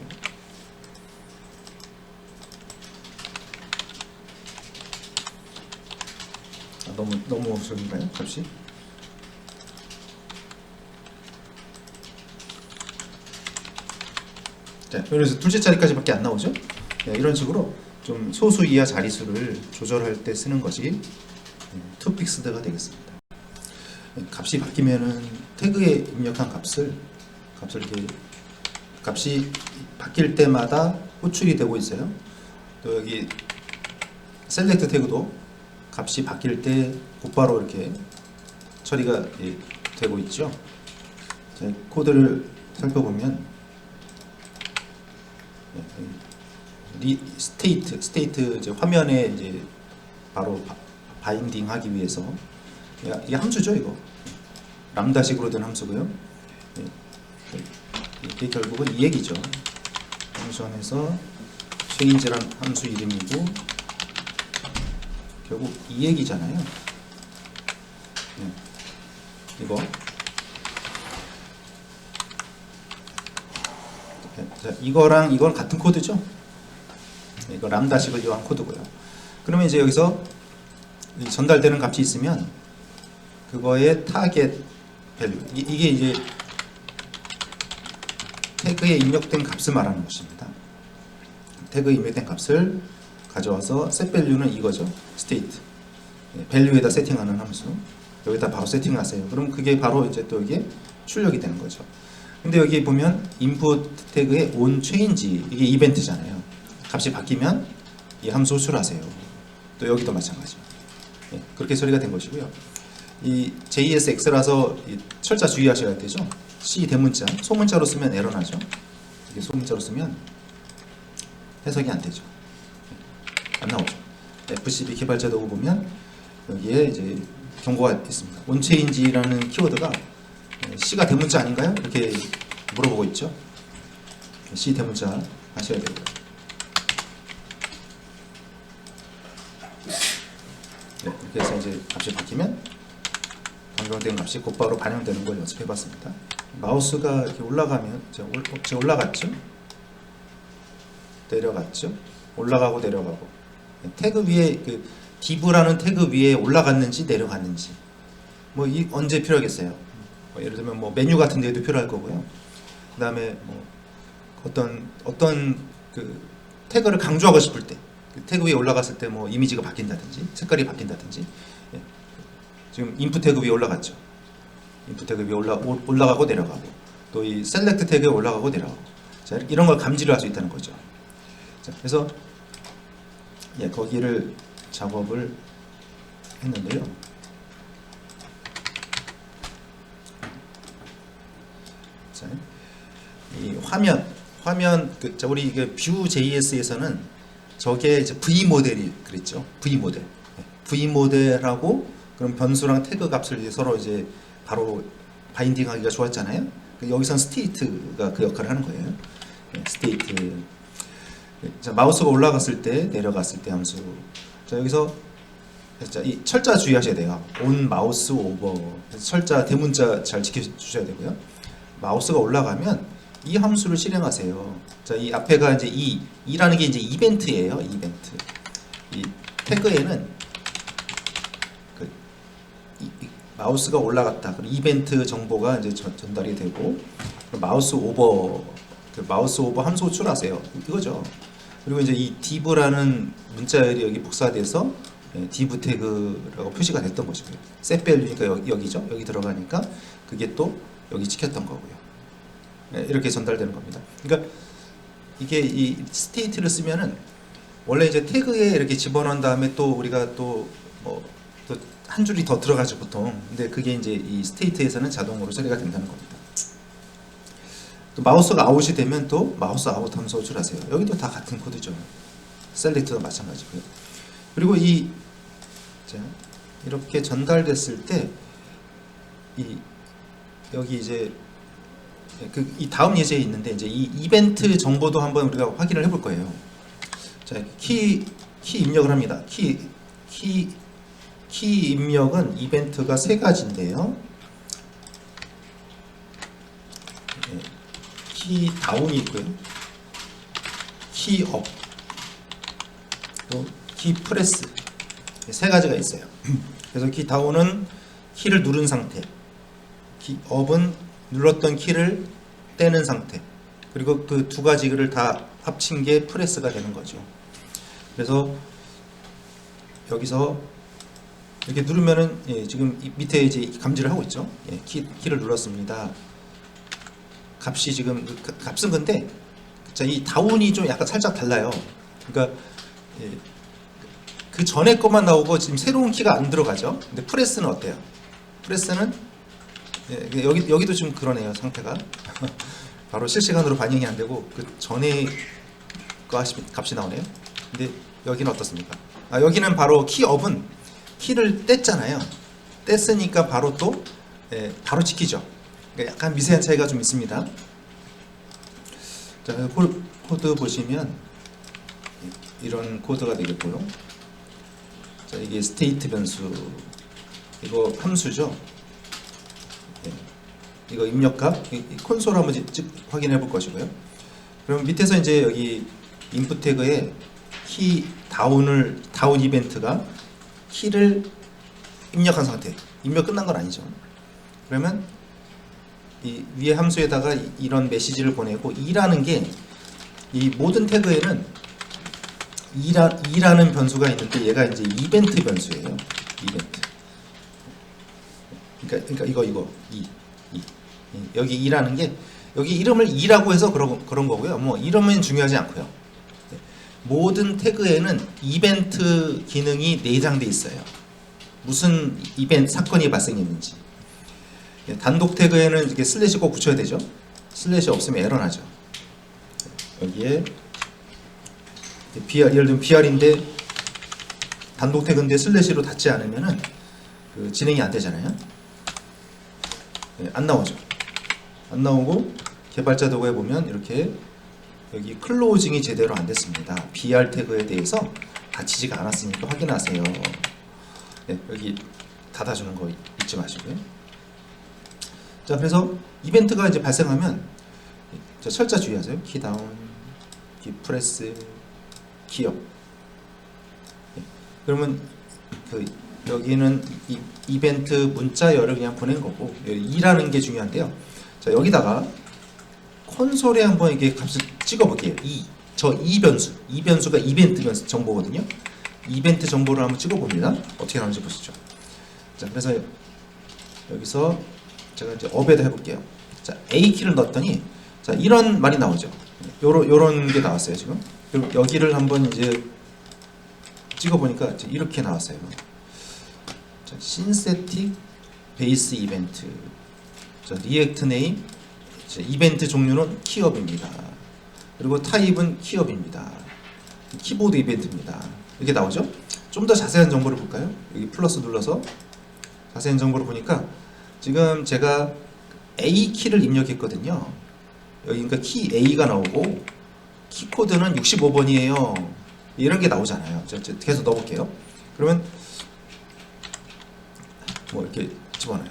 너무 저긴가요? 값이? 자, 그래서 둘째 자리까지밖에 안 나오죠? 네, 이런 식으로 좀 소수 이하 자릿수를 조절할 때 쓰는 것이 투픽스드가 되겠습니다. 값이 바뀌면은 태그에 입력한 값을 이렇게 값이 바뀔 때마다 호출이 되고 있어요. 또 여기 셀렉트 태그도 값이 바뀔 때 곧바로 이렇게 처리가 되고 있죠. 자, 코드를 살펴보면 스테이트 이제 화면에 이제 바로 바인딩하기 위해서 이게 함수죠. 이거 람다식으로 된 함수고요. 이게 결국은 이 얘기죠. 펑션에서 change란 함수 이름이고 결국 이 얘기잖아요. 이거 자, 이거랑 이건 같은 코드죠. 이거 람다식을 이용한 코드고요. 그러면 이제 여기서 전달되는 값이 있으면 그거의 타겟 밸류 이게 이제 태그에 입력된 값을 말하는 것입니다. 태그에 입력된 값을 가져와서 set value는 이거죠. state 밸류에다 세팅하는 함수 여기다 바로 세팅하세요. 그럼 그게 바로 이제 또 이게 출력이 되는 거죠. 근데 여기 보면 input 태그에 on change 이게 이벤트잖아요. 값이 바뀌면 이 함수 호출하세요. 또 여기도 마찬가지. 그렇게 처리가 된 것이고요. 이 JSX라서 철자 주의하셔야 되죠. C 대문자, 소문자로 쓰면 에러 나죠. 이게 소문자로 쓰면 해석이 안 되죠. 안 나오죠. FCB 개발자 도구 보면 여기에 이제 경고가 있습니다. onChange라는 키워드가 C가 대문자 아닌가요? 이렇게 물어보고 있죠. C 대문자 하셔야 되고요. 이렇게 해서 이제 값이 바뀌면 변경된 값이 곧바로 반영되는 걸 연습해봤습니다. 마우스가 이렇게 올라가면 제가 올라갔죠? 내려갔죠? 올라가고 내려가고 태그 위에 그 div라는 태그 위에 올라갔는지 내려갔는지 뭐 언제 필요하겠어요? 예를 들면 뭐 메뉴 같은 데도 필요할 거고요. 그 다음에 뭐 어떤 그 태그를 강조하고 싶을 때 그 태그 위에 올라갔을 때 뭐 이미지가 바뀐다든지 색깔이 바뀐다든지 지금 인풋 태그 위에 올라갔죠. 인풋 태그 위에 올라가고 내려가고 또 이 셀렉트 태그에 올라가고 내려가고 자, 이런 걸 감지를 할 수 있다는 거죠. 자, 그래서 거기를 작업을 했는데요. 자, 이 화면 우리 뷰 JS에서는 저게 이제 V 모델이 그랬죠. V 모델. V 모델하고 그럼 변수랑 태그 값을 서로 이제 바로 바인딩하기가 좋았잖아요. 여기선 스테이트가 그 역할을 하는 거예요. 스테이트. 자, 마우스가 올라갔을 때, 내려갔을 때 함수. 자, 여기서 이 철자 주의하셔야 돼요. on 마우스 오버. 철자 대문자 잘 지켜주셔야 되고요. 마우스가 올라가면 이 함수를 실행하세요. 자, 이 앞에가 이제 이라는 게 이제 이벤트예요. 이벤트. 이 태그에는 마우스가 올라갔다. 그럼 이벤트 정보가 이제 전달이 되고 마우스 오버 함수 호출하세요. 이거죠. 그리고 이제 이 div라는 문자열이 여기 복사돼서 div 태그라고 표시가 됐던 것이고요. set value니까 여기죠. 여기 들어가니까 그게 또 여기 찍혔던 거고요. 이렇게 전달되는 겁니다. 그러니까 이게 이 스테이트를 쓰면은 원래 이제 태그에 이렇게 집어넣은 다음에 또 우리가 또 한 줄이 더 들어가죠 보통. 근데 그게 이제 이 스테이트에서는 자동으로 처리가 된다는 겁니다. 또 마우스가 아웃이 되면 또 마우스 아웃 함수 호출하세요. 여기도 다 같은 코드죠. 셀렉트도 마찬가지고요. 그리고 자, 이렇게 전달됐을 때 여기 이제 이 다음 예제에 있는데 이제 이 이벤트 정보도 한번 우리가 확인을 해볼 거예요. 자, 키 입력을 합니다. 키 입력은 이벤트가 세 가지인데요. 키 다운이 있고요. 키 업, 또 키 프레스 세 가지가 있어요. 그래서 키 다운은 키를 누른 상태, 키 업은 눌렀던 키를 떼는 상태, 그리고 그 두 가지를 다 합친 게 프레스가 되는 거죠. 그래서 여기서 이렇게 누르면은 지금 밑에 이제 감지를 하고 있죠. 키를 눌렀습니다. 값이 지금 값은 근데 자, 이 다운이 좀 약간 살짝 달라요. 그러니까 그 전에 것만 나오고 지금 새로운 키가 안 들어가죠. 근데 프레스는 어때요? 프레스는 여기도 좀 그러네요. 상태가 바로 실시간으로 반영이 안 되고 그 전에 거 값이 나오네요. 근데 여기는 어떻습니까? 여기는 바로 키업은 키를 뗐잖아요. 뗐으니까 바로 또 바로 찍히죠. 그러니까 약간 미세한 차이가 좀 있습니다. 자, 코드 보시면 이런 코드가 되겠고요. 자, 이게 스테이트 변수, 이거 함수죠. 이거 입력값, 콘솔 한번 확인해 볼 것이고요. 그럼 밑에서 이제 여기 인풋 태그에 키 다운 이벤트가 키를 입력한 상태, 입력 끝난 건 아니죠. 그러면 이 위에 함수에다가 이런 메시지를 보내고 e라는 게 이 모든 태그에는 e라는 변수가 있는데 얘가 이제 이벤트 변수예요. 이벤트. 그러니까 이거 여기 e라는 게 여기 이름을 e라고 해서 그런 거고요. 뭐 이름은 중요하지 않고요. 모든 태그에는 이벤트 기능이 내장돼 있어요. 무슨 이벤트 사건이 발생했는지. 단독 태그에는 이렇게 슬래시 꼭 붙여야 되죠. 슬래시 없으면 에러 나죠. 여기에 예를 들면 br인데 단독 태그인데 슬래시로 닫지 않으면은 그 진행이 안 되잖아요. 안 나오죠. 안 나오고 개발자 도구에 보면 이렇게 여기 클로징이 제대로 안 됐습니다. br 태그에 대해서 닫히지가 않았으니까 확인하세요. 여기 닫아주는 거 잊지 마시고요. 자, 그래서 이벤트가 이제 발생하면 철자 주의하세요. 키 다운, 키 프레스, 키업. 그러면 여기는 이벤트 문자열을 그냥 보낸 거고, e라는 게 중요한데요. 자, 여기다가 콘솔에 한번 이게 값을 찍어볼게요. 이 변수가 이벤트 변수 정보거든요. 이벤트 정보를 한번 찍어봅니다. 어떻게 나오는지 보시죠. 자, 그래서 여기서 제가 이제 업에다 해볼게요. 자, A 키를 넣었더니 자, 이런 말이 나오죠. 요런 게 나왔어요 지금. 그리고 여기를 한번 이제 찍어보니까 이렇게 나왔어요. 자, 신세틱 베이스 이벤트. 자, 리액트 네임. 자, 이벤트 종류는 키업입니다. 그리고 타입은 키업입니다. 키보드 이벤트입니다. 이렇게 나오죠. 좀 더 자세한 정보를 볼까요? 여기 플러스 눌러서 자세한 정보를 보니까 지금 제가 A 키를 입력했거든요. 여기 그러니까 키 A가 나오고 키 코드는 65번이에요. 이런 게 나오잖아요. 계속 넣어볼게요. 그러면 뭐 이렇게 집어넣어요.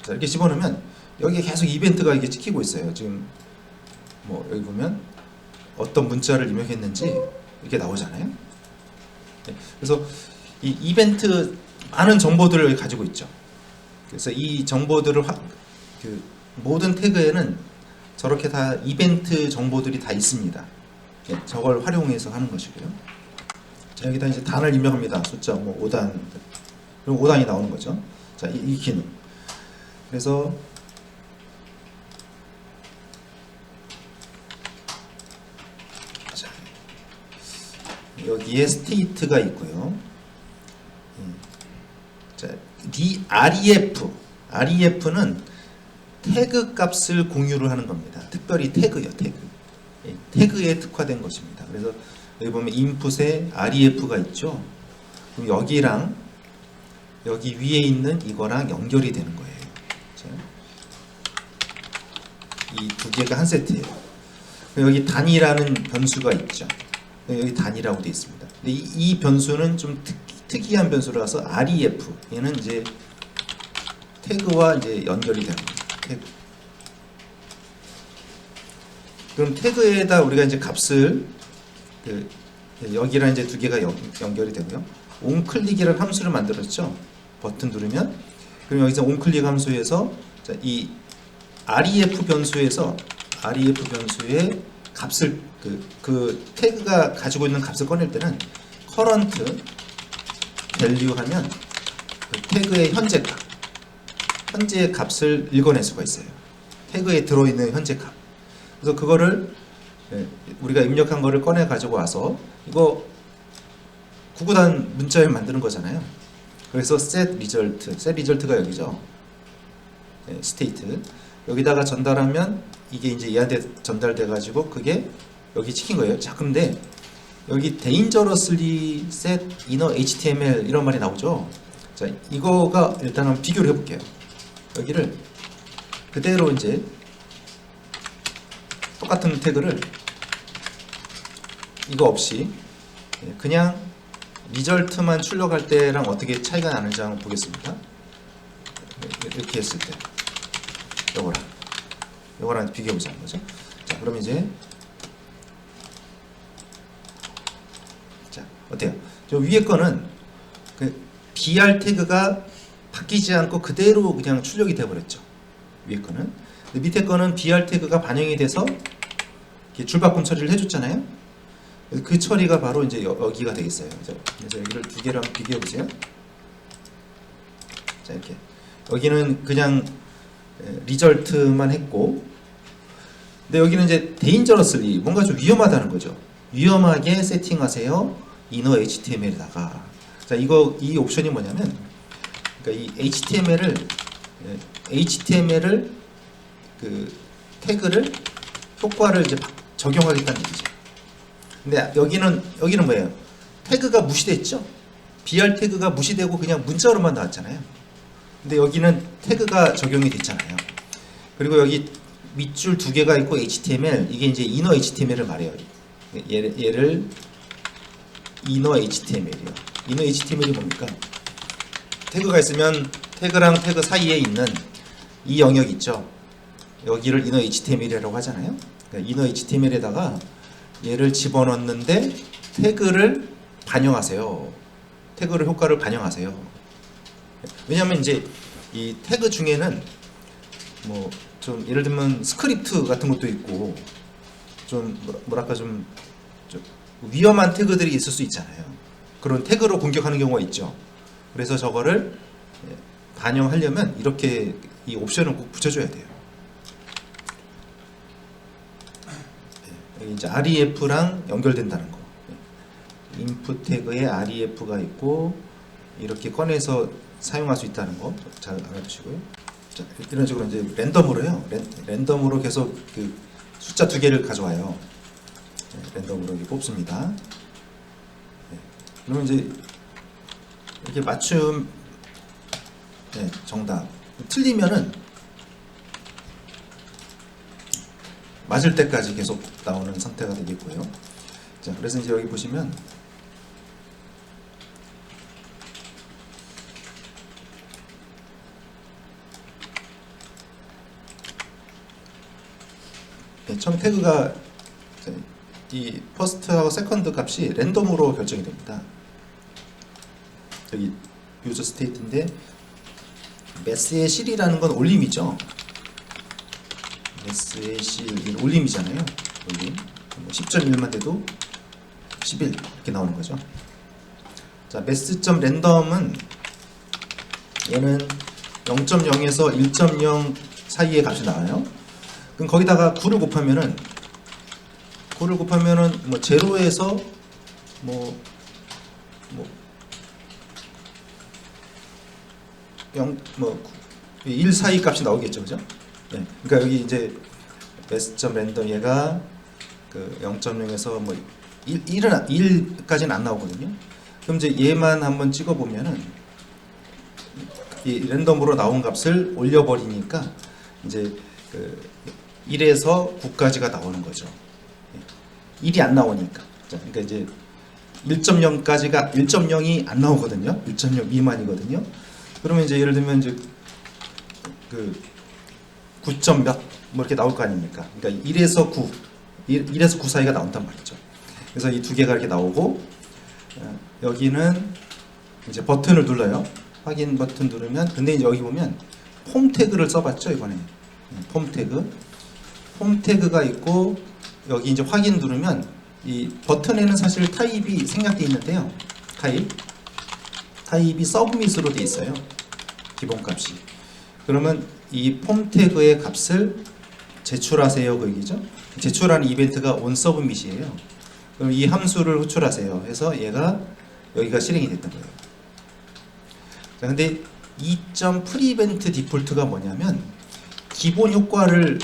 자, 이렇게 집어넣으면 여기에 계속 이벤트가 이게 찍히고 있어요. 지금 뭐 여기 보면 어떤 문자를 입력했는지 이렇게 나오잖아요. 그래서 이 이벤트 많은 정보들을 가지고 있죠. 그래서 이 정보들을 모든 태그에는 저렇게 다 이벤트 정보들이 다 있습니다. 저걸 활용해서 하는 것이고요. 자, 여기다 이제 단을 입력합니다. 숫자 뭐 5단, 그리고 5단이 나오는 거죠. 자, 이 키는 그래서 자, 여기에 스테이트가 있고요. 자, REF는 태그 값을 공유를 하는 겁니다. 특별히 태그요, 태그. 태그에 특화된 것입니다. 그래서 여기 보면 인풋에 REF가 있죠. 그럼 여기랑 여기 위에 있는 이거랑 연결이 되는 거예요. 자, 이 두 개가 한 세트예요. 여기 단이라는 변수가 있죠. 여기 단이라고 되어 있습니다. 근데 이 변수는 좀 특이한 변수라서 REF, 얘는 이제 태그와 이제 연결이 됩니다. 태그. 그럼 태그에다 우리가 이제 값을 여기랑 이제 두 개가 연결이 되고요. onClick이라는 함수를 만들었죠. 버튼 누르면 그럼 여기서 onClick 함수에서 이 REF 변수에서 REF 변수의 값을 그 태그가 가지고 있는 값을 꺼낼 때는 current value 하면 그 태그의 현재의 값을 읽어낼 수가 있어요. 태그에 들어있는 현재 값. 그래서 그거를 우리가 입력한 거를 꺼내 가지고 와서 이거 구구단 문자를 만드는 거잖아요. 그래서 set result가 여기죠. state 여기다가 전달하면 이게 이제 얘한테 전달돼 가지고 그게 여기 찍힌 거예요. 자, 근데 여기 dangerously set inner HTML 이런 말이 나오죠. 자, 이거가 일단 한번 비교를 해볼게요. 여기를 그대로 이제 똑같은 태그를 이거 없이 그냥 리절트만 출력할 때랑 어떻게 차이가 나는지 한번 보겠습니다. 이렇게 했을 때 요거랑 비교해 보자는 거죠. 자, 그럼 이제 자, 어때요? 저 위에 거는 그 BR 태그가 바뀌지 않고 그대로 그냥 출력이 돼 버렸죠. 위에 거는. 근데 밑에 거는 BR 태그가 반영이 돼서 이렇게 줄바꿈 처리를 해줬잖아요. 그 처리가 바로 이제 여기가 되겠어요. 그래서 여기를 두 개를 한번 비교해 보세요. 자, 이렇게 여기는 그냥 리절트만 했고, 근데 여기는 이제 dangerously 뭔가 좀 위험하다는 거죠. 위험하게 세팅하세요. inner HTML에다가. 자, 이 옵션이 뭐냐면, 그러니까 이 HTML을 그 태그를 효과를 이제 적용하겠다는 얘기죠. 근데 여기는 뭐예요? 태그가 무시됐죠? BR 태그가 무시되고 그냥 문자로만 나왔잖아요. 근데 여기는 태그가 적용이 됐잖아요. 그리고 여기 밑줄 두 개가 있고 HTML, 이게 이제 inner HTML을 말해요. 얘를 inner HTML이요. inner HTML이 뭡니까? 태그가 있으면 태그랑 태그 사이에 있는 이 영역 있죠. 여기를 inner HTML이라고 하잖아요. 그러니까 inner HTML에다가 얘를 집어넣는데 태그를 반영하세요. 태그를 효과를 반영하세요. 왜냐하면 이제 이 태그 중에는 뭐 좀 예를 들면 스크립트 같은 것도 있고 좀 뭐랄까 좀 위험한 태그들이 있을 수 있잖아요. 그런 태그로 공격하는 경우가 있죠. 그래서 저거를 반영하려면 이렇게 이 옵션을 꼭 붙여줘야 돼요. 여기 이제 REF랑 연결된다는 거. 인풋 태그에 REF가 있고 이렇게 꺼내서 사용할 수 있다는 거 잘 알아두시고요. 자, 이런 식으로 이제 랜덤으로요. 랜덤으로 계속 그 숫자 두 개를 가져와요. 랜덤으로 이렇게 뽑습니다. 그러면 이제 이렇게 맞춤 정답 틀리면은 맞을 때까지 계속 나오는 상태가 되겠고요. 자, 그래서 이제 여기 보시면 처음 태그가 이 퍼스트하고 세컨드 값이 랜덤으로 결정이 됩니다. 여기 유저 스테이트인데 매스의 실이라는 건 올림이죠. 매스의 실 올림이잖아요. 올림 10.1만 돼도 11 이렇게 나오는 거죠. 자, 매스.랜덤은 얘는 0.0에서 1.0 사이의 값이 나와요. 그럼 거기다가 9를 곱하면은 뭐 0에서 뭐 1 사이 값이 나오겠죠, 그죠? 네. 그러니까 여기 이제 매스.랜덤 얘가 그 0.0에서 뭐 1까지는 안 나오거든요. 그럼 이제 얘만 한번 찍어 보면은 이 랜덤으로 나온 값을 올려버리니까 이제 그 1에서 9까지가 나오는 거죠. 1이 안 나오니까. 자, 그러니까 이제 1.0까지가 1.0이 안 나오거든요. 1.0 미만이거든요. 그러면 이제 예를 들면 이제 그 9점 몇 뭐 이렇게 나올 거 아닙니까? 그러니까 1에서 9, 1에서 9 사이가 나온단 말이죠. 그래서 이 두 개가 이렇게 나오고 여기는 이제 버튼을 눌러요. 확인 버튼 누르면 근데 이제 여기 보면 폼 태그를 써봤죠 이번에. 폼 태그가 있고 여기 이제 확인 누르면 이 버튼에는 사실 타입이 생략되어 있는데요. 타입이 서브밋으로 되어 있어요. 기본값이. 그러면 이 폼 태그의 값을 제출하세요 그 얘기죠. 제출하는 이벤트가 onSubmit이에요. 그럼 이 함수를 호출하세요 해서 얘가 여기가 실행이 됐던 거예요. 자, 근데 2.prevent default가 뭐냐면 기본 효과를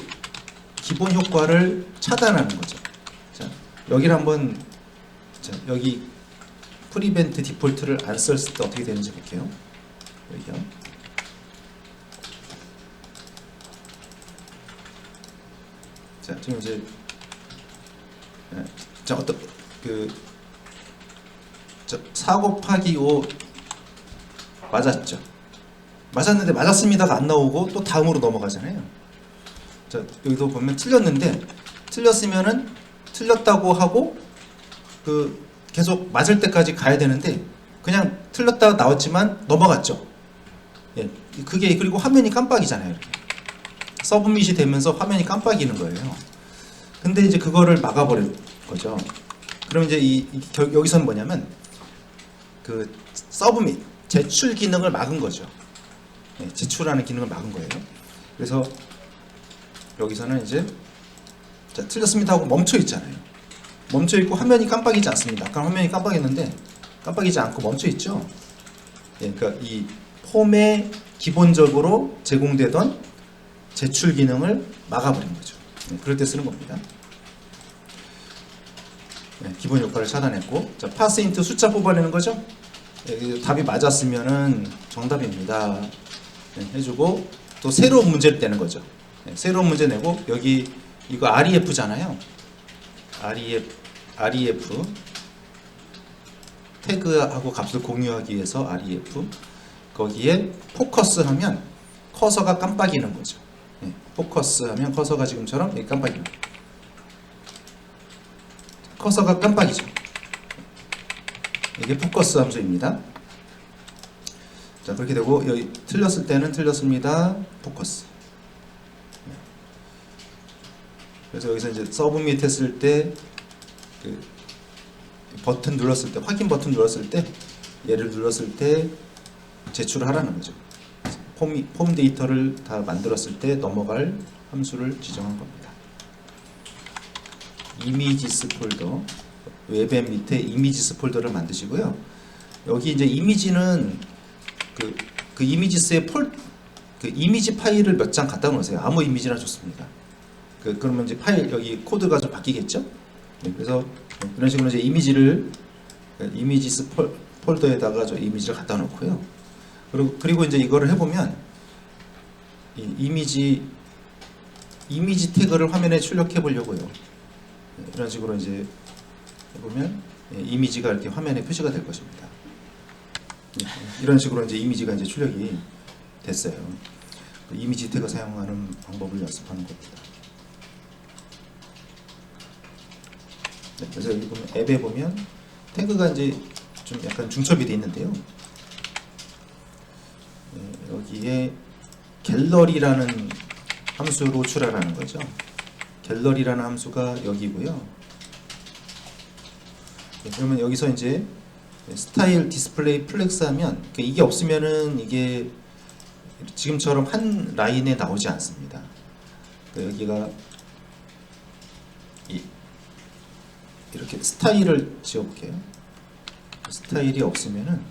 차단하는 거죠. 자, 여기를 한번 여기 prevent default를 안 썼을 때 어떻게 되는지 볼게요. 여기요. 자, 지금 이제 자, 어떤 4 곱하기 5 맞았죠. 맞았는데 맞았습니다가 안 나오고 또 다음으로 넘어가잖아요. 자, 여기도 보면 틀렸는데 틀렸으면은 틀렸다고 하고 계속 맞을 때까지 가야 되는데 그냥 틀렸다가 나왔지만 넘어갔죠. 예, 그게 그리고 화면이 깜빡이잖아요. 이렇게 서브밋이 되면서 화면이 깜빡이는 거예요. 근데 이제 그거를 막아버릴 거죠. 그럼 이제 여기서는 뭐냐면 그 서브밋 제출 기능을 막은 거죠. 네, 제출하는 기능을 막은 거예요. 그래서 여기서는 이제 자, 틀렸습니다 하고 멈춰 있잖아요. 멈춰 있고 화면이 깜빡이지 않습니다. 아까 화면이 깜빡이는데 깜빡이지 않고 멈춰 있죠. 네, 그러니까 이 폼에 기본적으로 제공되던 제출 기능을 막아버린 거죠. 네, 그럴 때 쓰는 겁니다. 네, 기본 효과를 차단했고, 자, 파스인트 숫자 뽑아내는 거죠. 네, 답이 맞았으면은 정답입니다. 네, 해주고 또 새로운 문제를 떼는 거죠. 네, 새로운 문제 내고 여기 이거 REF잖아요. REF 태그하고 값을 공유하기 위해서 REF 거기에 포커스하면 커서가 깜빡이는 거죠. 네, 포커스하면 커서가 지금처럼 깜빡입니다. 커서가 깜빡이죠. 이게 포커스 함수입니다. 자, 그렇게 되고 여기 틀렸을 때는 틀렸습니다. 포커스. 그래서 여기서 이제 서브밋 했을 때 버튼 눌렀을 때 확인 버튼 눌렀을 때 얘를 눌렀을 때 제출을 하라는 거죠. 폼 데이터를 다 만들었을 때 넘어갈 함수를 지정한 겁니다. 이미지스 폴더 웹앱 밑에 이미지스 폴더를 만드시고요. 여기 이제 이미지는 그 이미지스의 이미지 파일을 몇 장 갖다 놓으세요. 아무 이미지나 좋습니다. 그러면 이제 파일 여기 코드가 좀 바뀌겠죠. 네, 그래서 이런 식으로 이제 이미지스 폴더에다가 저 이미지를 갖다 놓고요. 그리고 이제 이거를 해보면 이 이미지 태그를 화면에 출력해 보려고요. 이런 식으로 이제 해보면 이미지가 이렇게 화면에 표시가 될 것입니다. 이런 식으로 이제 이미지가 이제 출력이 됐어요. 이미지 태그 사용하는 방법을 연습하는 겁니다. 네, 그래서 여기 보면 앱에 보면 태그가 이제 좀 약간 중첩이 되어 있는데요. 네, 여기에 갤러리라는 함수로 출하라는 거죠. 갤러리라는 함수가 여기고요. 네, 그러면 여기서 이제 스타일 디스플레이 플렉스 하면 이게 없으면은 이게 지금처럼 한 라인에 나오지 않습니다. 여기가 이렇게 스타일을 지어볼게요. 스타일이 없으면은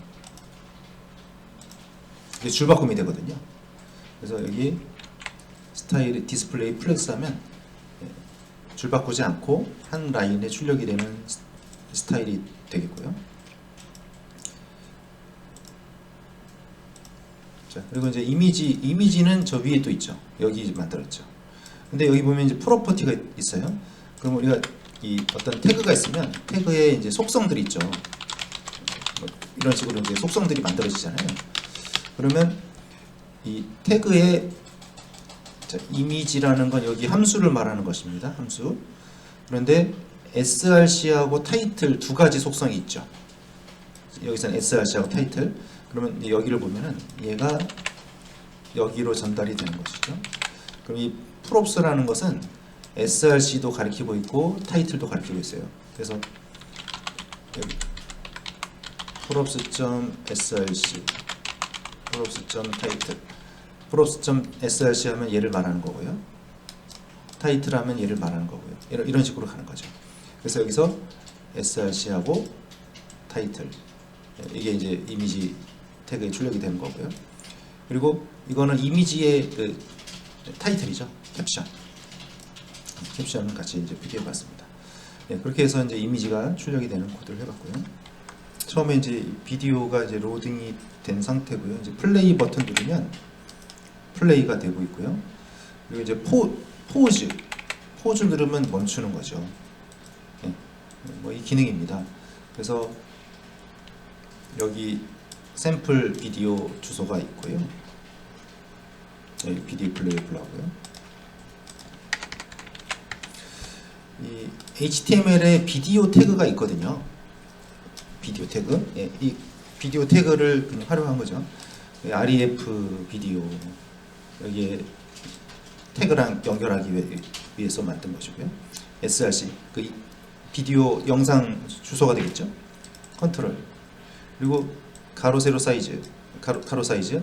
이게 줄바꿈이 되거든요. 그래서 여기 스타일 디스플레이 플렉스 하면 줄 바꾸지 않고 한 라인에 출력이 되는 스타일이 되겠고요. 자, 그리고 이제 이미지는 저 위에 또 있죠. 여기 만들었죠. 근데 여기 보면 이제 프로퍼티가 있어요. 그럼 우리가 이 어떤 태그가 있으면 태그에 이제 속성들이 있죠. 뭐 이런 식으로 이제 속성들이 만들어지잖아요. 그러면 이 태그의 이미지라는 건 여기 함수를 말하는 것입니다. 함수. 그런데 src하고 타이틀 두 가지 속성이 있죠. 여기서는 src하고 타이틀. 그러면 여기를 보면은 얘가 여기로 전달이 되는 것이죠. 그럼 이 props라는 것은 src도 가리키고 있고 타이틀도 가리키고 있어요. 그래서 여기 props.src, props.title, props.src 하면 얘를 말하는 거고요. 타이틀 하면 얘를 말하는 거고요. 이런 식으로 가는 거죠. 그래서 여기서 src하고 타이틀, 이게 이제 이미지 태그에 출력이 되는 거고요. 그리고 이거는 이미지의 그 타이틀이죠. 캡션은 같이 이제 비교해봤습니다. 네, 그렇게 해서 이제 이미지가 출력이 되는 코드를 해봤고요. 처음에 이제 비디오가 이제 로딩이 된 상태고요. 이제 플레이 버튼 누르면 플레이가 되고 있고요. 그리고 이제 포즈 누르면 멈추는 거죠. 네, 뭐 이 기능입니다. 그래서 여기 샘플 비디오 주소가 있고요. 여기 비디오 플레이 불러고요. 이 HTML에 비디오 태그가 있거든요. 비디오 태그. 예, 이 비디오 태그를 그냥 활용한 거죠. REF 비디오 여기에 태그랑 연결하기 위해서 만든 것이고요. src 그 비디오 영상 주소가 되겠죠. 컨트롤 그리고 가로 세로 사이즈 가로 사이즈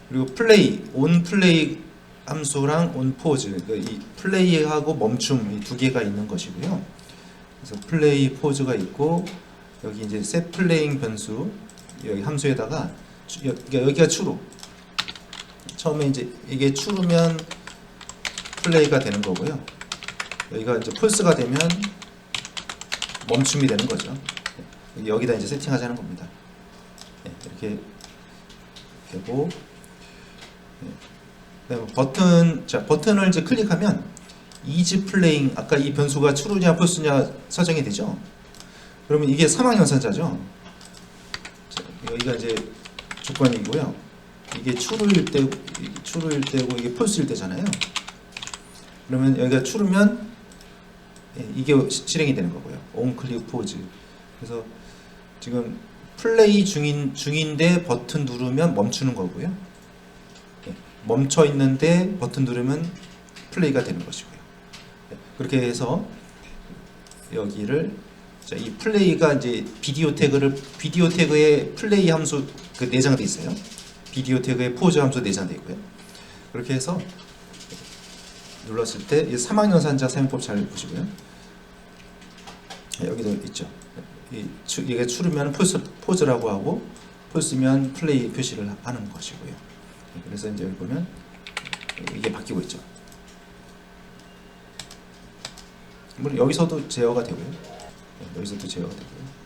그리고 플레이 온 플레이 함수랑 온 포즈 이 플레이하고 멈춤 이 두 개가 있는 것이고요. 그래서 플레이 포즈가 있고 여기 이제 set playing 변수 여기 함수에다가 여기가 true 처음에 이제 이게 true면 플레이가 되는 거고요. 여기가 이제 false가 되면 멈춤이 되는 거죠. 여기다 이제 세팅하자는 겁니다. 네, 이렇게 되고 네, 버튼을 이제 클릭하면 is playing 아까 이 변수가 true냐 false냐 설정이 되죠. 그러면 이게 사망 연산자죠. 자, 여기가 이제 조건이고요. 이게 true일 때고 이게 false일 때잖아요. 그러면 여기가 true면 이게 실행이 되는 거고요. on click pause. 그래서 지금 플레이 중인데 버튼 누르면 멈추는 거고요. 멈춰 있는데 버튼 누르면 플레이가 되는 것이고요. 그렇게 해서 여기를 이 플레이가 이제 비디오 태그에 플레이 함수 그 내장돼 있어요. 비디오 태그에 포즈 함수 내장돼 있고요. 그렇게 해서 눌렀을 때 사망 연산자 사용법 잘 보시고요. 여기도 있죠. 이게 추르면 포즈라고 하고 폴스면 플레이 표시를 하는 것이고요. 그래서 이제 여기 보면 이게 바뀌고 있죠. 물론 여기서도 제어가 되고요. 여기서도 제어가 되고요.